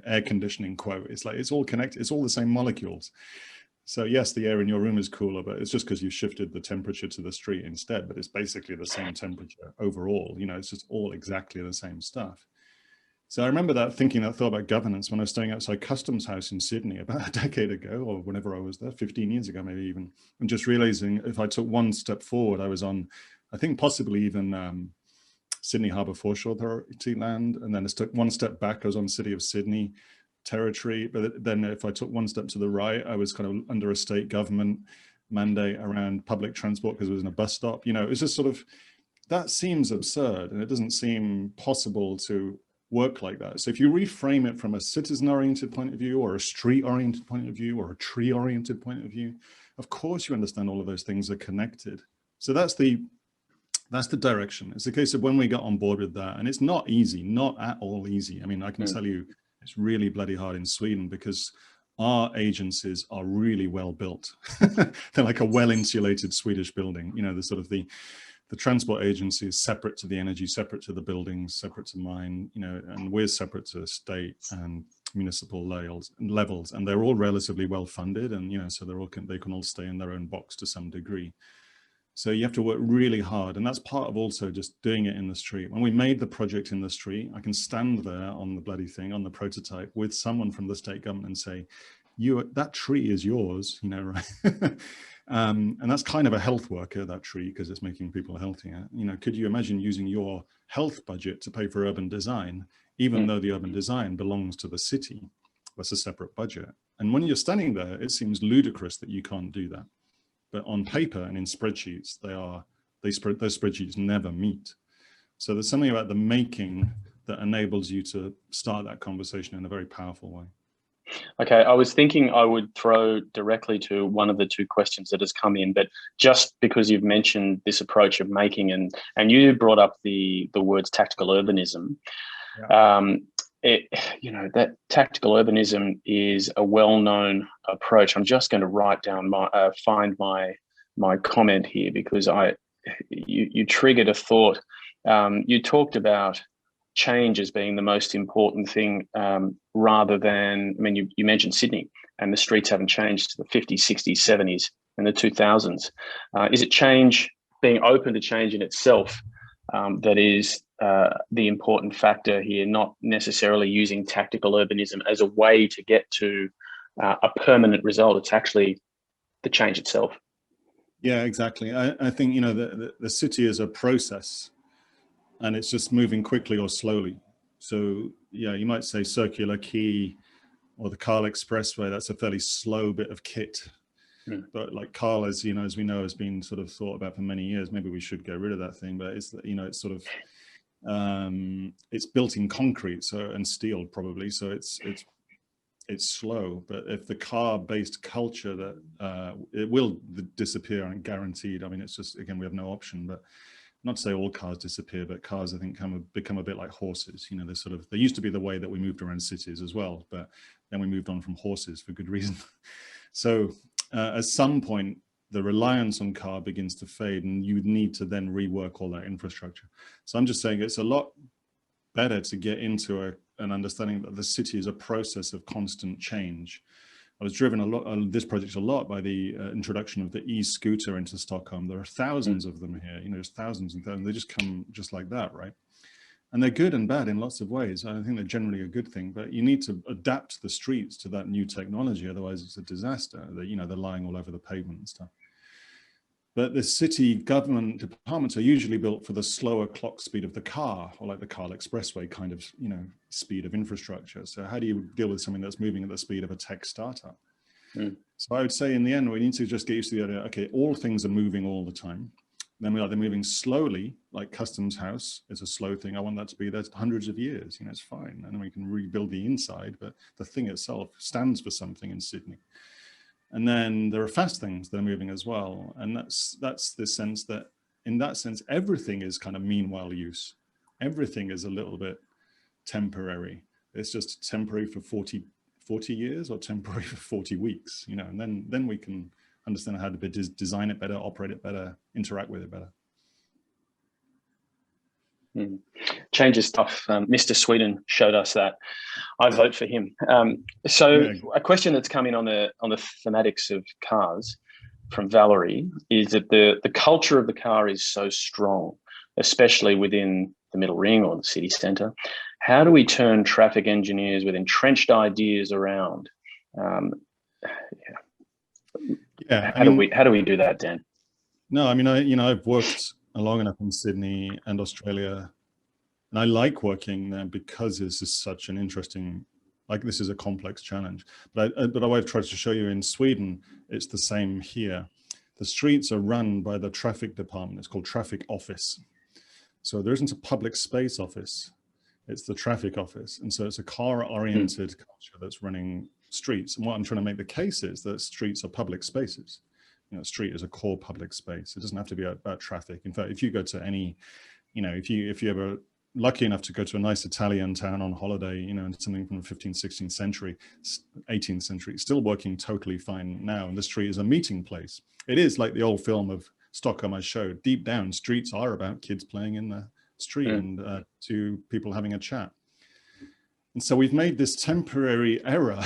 air conditioning quote. It's like, it's all connected. It's all the same molecules. So yes, the air in your room is cooler, but it's just because you shifted the temperature to the street instead, but it's basically the same temperature overall. It's just all exactly the same stuff. So I remember thinking that thought about governance when I was staying outside Customs House in Sydney about a decade ago, or whenever I was there, 15 years ago, maybe even, and just realizing if I took one step forward, I was on, I think possibly even Sydney Harbour Foreshore Authority land. And then I took one step back, I was on City of Sydney territory. But then if I took one step to the right, I was kind of under a state government mandate around public transport because it was in a bus stop. It was just sort of, that seems absurd and it doesn't seem possible to work like that. So if you reframe it from a citizen-oriented point of view or a street-oriented point of view or a tree-oriented point of view, of course you understand all of those things are connected. So that's the direction. It's a case of when we get on board with that, and it's not easy, not at all easy. I mean, I can tell you it's really bloody hard in Sweden because our agencies are really well built. They're like a well-insulated Swedish building. The sort of the transport agency is separate to the energy, separate to the buildings, separate to mine, and we're separate to state and municipal levels, and they're all relatively well funded, and so they can all stay in their own box to some degree. So you have to work really hard, and that's part of also just doing it in the street. When we made the project in the street, I can stand there on the bloody thing, on the prototype, with someone from the state government and say, that tree is yours, right? And that's kind of a health worker, that tree, because it's making people healthier. Could you imagine using your health budget to pay for urban design, even though the urban design belongs to the city? That's a separate budget. And when you're standing there, it seems ludicrous that you can't do that. But on paper and in spreadsheets, those spreadsheets never meet. So there's something about the making that enables you to start that conversation in a very powerful way. Okay, I was thinking I would throw directly to one of the two questions that has come in, but just because you've mentioned this approach of making and you brought up the words tactical urbanism, that tactical urbanism is a well-known approach. I'm just going to write down find my comment here because you triggered a thought. You talked about change as being the most important thing rather than, you mentioned Sydney and the streets haven't changed to the 50s, 60s, 70s and the 2000s. Is it change, being open to change in itself, that is the important factor here, not necessarily using tactical urbanism as a way to get to a permanent result? It's actually the change itself. Yeah, exactly. I think, you know, the city is a process, and it's just moving quickly or slowly. So yeah, you might say circular quay or the Carl Expressway, that's a fairly slow bit of kit. But like Carl, as you know, as we know, has been sort of thought about for many years. Maybe we should get rid of that thing, but it's, you know, it's sort of it's built in concrete, so, and steel probably, so it's slow. But if the car-based culture, that it will disappear, and guaranteed. I mean, it's just, again, we have no option. But not to say all cars disappear, but cars, I think, become a bit like horses. You know, they used to be the way that we moved around cities as well, but then we moved on from horses for good reason. So at some point, the reliance on car begins to fade, and you need to then rework all that infrastructure. So I'm just saying it's a lot better to get into an understanding that the city is a process of constant change. I was driven a lot on this project a lot by the introduction of the e-scooter into Stockholm. There are thousands of them here. You know, there's thousands and thousands. They just come just like that, right? And they're good and bad in lots of ways. I think they're generally a good thing, but you need to adapt the streets to that new technology. Otherwise, it's a disaster. You know, they're lying all over the pavement and stuff. But the city government departments are usually built for the slower clock speed of the car, or like the Carl Expressway kind of, you know, speed of infrastructure. So how do you deal with something that's moving at the speed of a tech startup? So I would say in the end, we need to just get used to the idea, okay, all things are moving all the time. Then we are moving slowly, like Customs House is a slow thing. I want that to be there hundreds of years, you know, it's fine. And then we can rebuild the inside, but the thing itself stands for something in Sydney. And then there are fast things that are moving as well. And that's the sense that, in that sense, everything is kind of meanwhile use. Everything is a little bit temporary. It's just temporary for 40 years or temporary for 40 weeks, you know, and then we can understand how to design it better, operate it better, interact with it better. Change is tough. Mr. Sweden showed us that. I vote for him. A question that's come in on the thematics of cars from Valerie is that the culture of the car is so strong, especially within the middle ring or the city centre. How do we turn traffic engineers with entrenched ideas around? How do we do that, Dan? No, I mean, I've worked long enough in Sydney and Australia, and I like working there because it's just such an interesting, like, this is a complex challenge. But what I've tried to show you in Sweden, it's the same here. The streets are run by the traffic department. It's called traffic office. So there isn't a public space office. It's the traffic office. And so it's a car-oriented culture that's running streets. And what I'm trying to make the case is that streets are public spaces. You know, street is a core public space. It doesn't have to be about traffic. In fact, if you go to any, you know, if you ever lucky enough to go to a nice Italian town on holiday, you know, and something from the 15th, 16th century, 18th century, still working totally fine now. And the street is a meeting place. It is like the old film of Stockholm I showed. Deep down, streets are about kids playing in the street and two people having a chat. And so we've made this temporary error,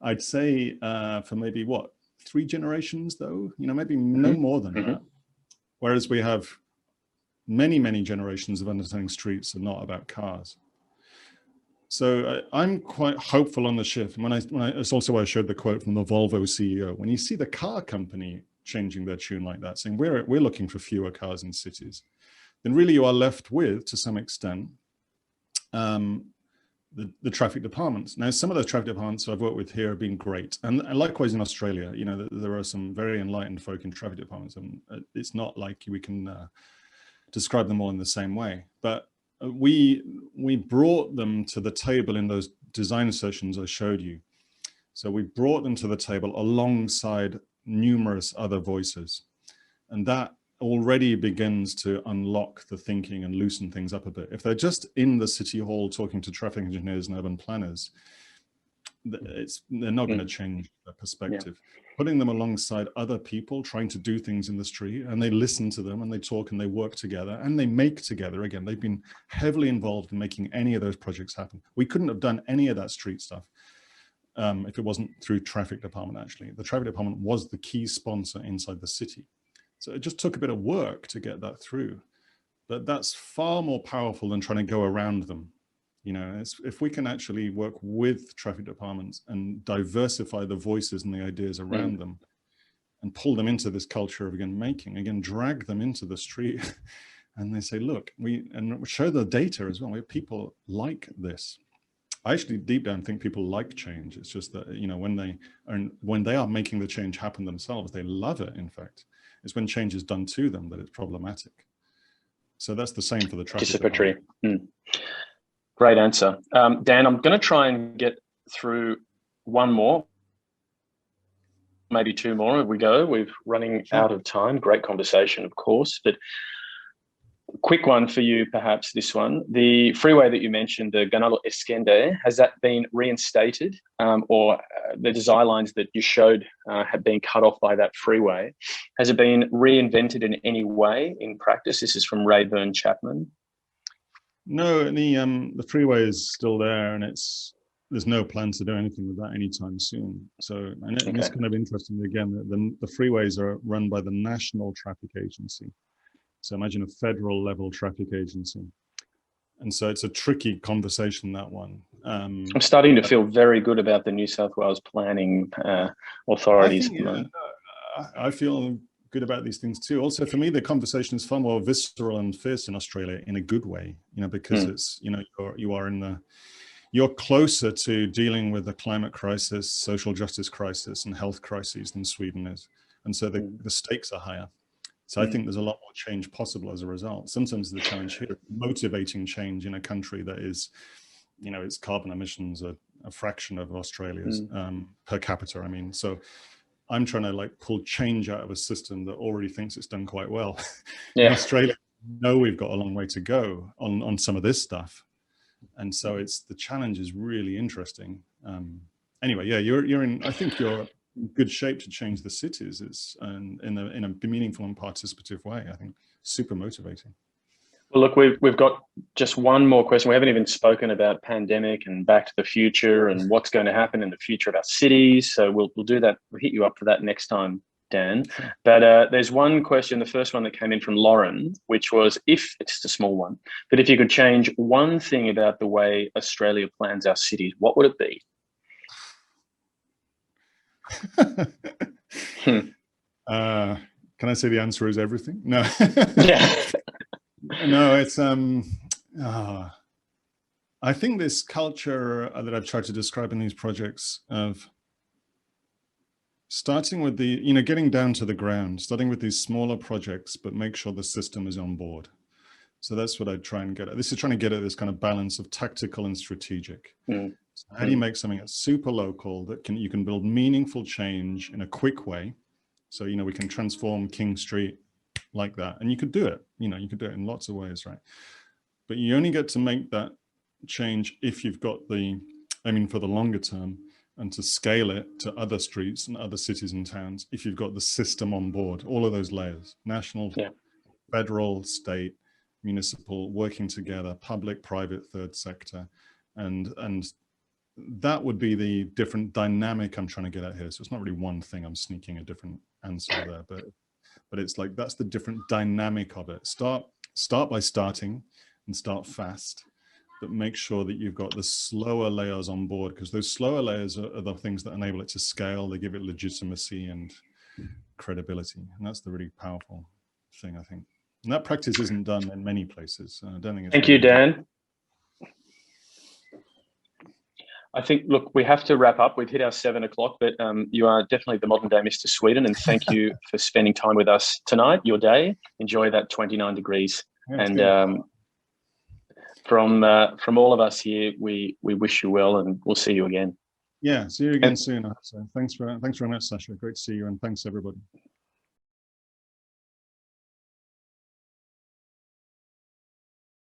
I'd say, for maybe what, 3 generations though, you know, maybe no more than that. Whereas we have many, many generations of understanding streets are not about cars. So I'm quite hopeful on the shift. And it's also why I showed the quote from the Volvo CEO. When you see the car company changing their tune like that, saying we're looking for fewer cars in cities, then really you are left with, to some extent, the traffic departments. Now, some of those traffic departments I've worked with here have been great. And likewise in Australia, you know, there are some very enlightened folk in traffic departments. And it's not like we can describe them all in the same way. But we brought them to the table in those design sessions I showed you. So we brought them to the table alongside numerous other voices. And that already begins to unlock the thinking and loosen things up a bit. If they're just in the city hall talking to traffic engineers and urban planners, they're not going to change their perspective. Putting them alongside other people trying to do things in the street, and they listen to them and they talk and they work together and they make together. Again, they've been heavily involved in making any of those projects happen. We couldn't have done any of that street stuff if it wasn't through traffic department. Actually, the traffic department was the key sponsor inside the city. So it just took a bit of work to get that through, but that's far more powerful than trying to go around them. You know, if we can actually work with traffic departments and diversify the voices and the ideas around them, and pull them into this culture of, again, drag them into the street. And they say, look, and show the data as well. People like this. I actually deep down think people like change. It's just that, when they are making the change happen themselves, they love it. In fact, it's when change is done to them that it's problematic. So that's the same for the traffic. Participatory. Great answer. Dan, I'm going to try and get through one more, maybe two more. We go. We're running out of time. Great conversation, of course, but quick one for you, perhaps this one. The freeway that you mentioned, the Ganalo Eskende, has that been reinstated, or the design lines that you showed have been cut off by that freeway? Has it been reinvented in any way in practice? This is from Rayburn Chapman. No, the freeway is still there, and there's no plan to do anything with that anytime soon. So, and it's kind of interesting again that the freeways are run by the National Traffic Agency. So imagine a federal level traffic agency. And so it's a tricky conversation, that one. I'm starting to feel very good about the New South Wales planning authorities. I feel good about these things too. Also, for me, the conversation is far more visceral and fierce in Australia in a good way, because it's, you're closer to dealing with the climate crisis, social justice crisis, and health crises than Sweden is. And so the stakes are higher. So I think there's a lot more change possible as a result. Sometimes the challenge here is motivating change in a country that is, its carbon emissions are a fraction of Australia's per capita. I mean, so I'm trying to pull change out of a system that already thinks it's done quite well. In Australia, we've got a long way to go on some of this stuff. And so the challenge is really interesting. Anyway, I think you're in good shape to change the cities. It's in a meaningful and participative way. I think super motivating. Well, look, we've got just one more question. We haven't even spoken about pandemic and back to the future and what's going to happen in the future of our cities. So we'll do that. We'll hit you up for that next time, Dan. But there's one question, the first one that came in from Lauren, which was, it's just a small one, but if you could change one thing about the way Australia plans our cities, what would it be? Can I say the answer is everything? No. No, it's I think this culture that I've tried to describe in these projects of starting with getting down to the ground, starting with these smaller projects, but make sure the system is on board. So that's what I try and get at. This is trying to get at this kind of balance of tactical and strategic. So how do you make something that's super local that you can build meaningful change in a quick way? So, we can transform King Street like that, and you could do it, you could do it in lots of ways, right? But you only get to make that change if you've got for the longer term, and to scale it to other streets and other cities and towns, if you've got the system on board, all of those layers, national, federal, state, municipal, working together, public, private, third sector, and that would be the different dynamic I'm trying to get at here. So it's not really one thing, I'm sneaking a different answer there, but it's that's the different dynamic of it. Start by starting, and start fast, but make sure that you've got the slower layers on board, because those slower layers are the things that enable it to scale. They give it legitimacy and credibility, and that's the really powerful thing, I think. And that practice isn't done in many places. I don't think it's. Thank you, Dan. I think, look, we have to wrap up. We've hit our 7 o'clock, but you are definitely the modern day Mr. Sweden, and thank you for spending time with us tonight, your day. Enjoy that 29 degrees. Yeah, and from all of us here, we wish you well, and we'll see you again. Yeah, see you again soon. So thanks very much, Sacha. Great to see you, and thanks everybody.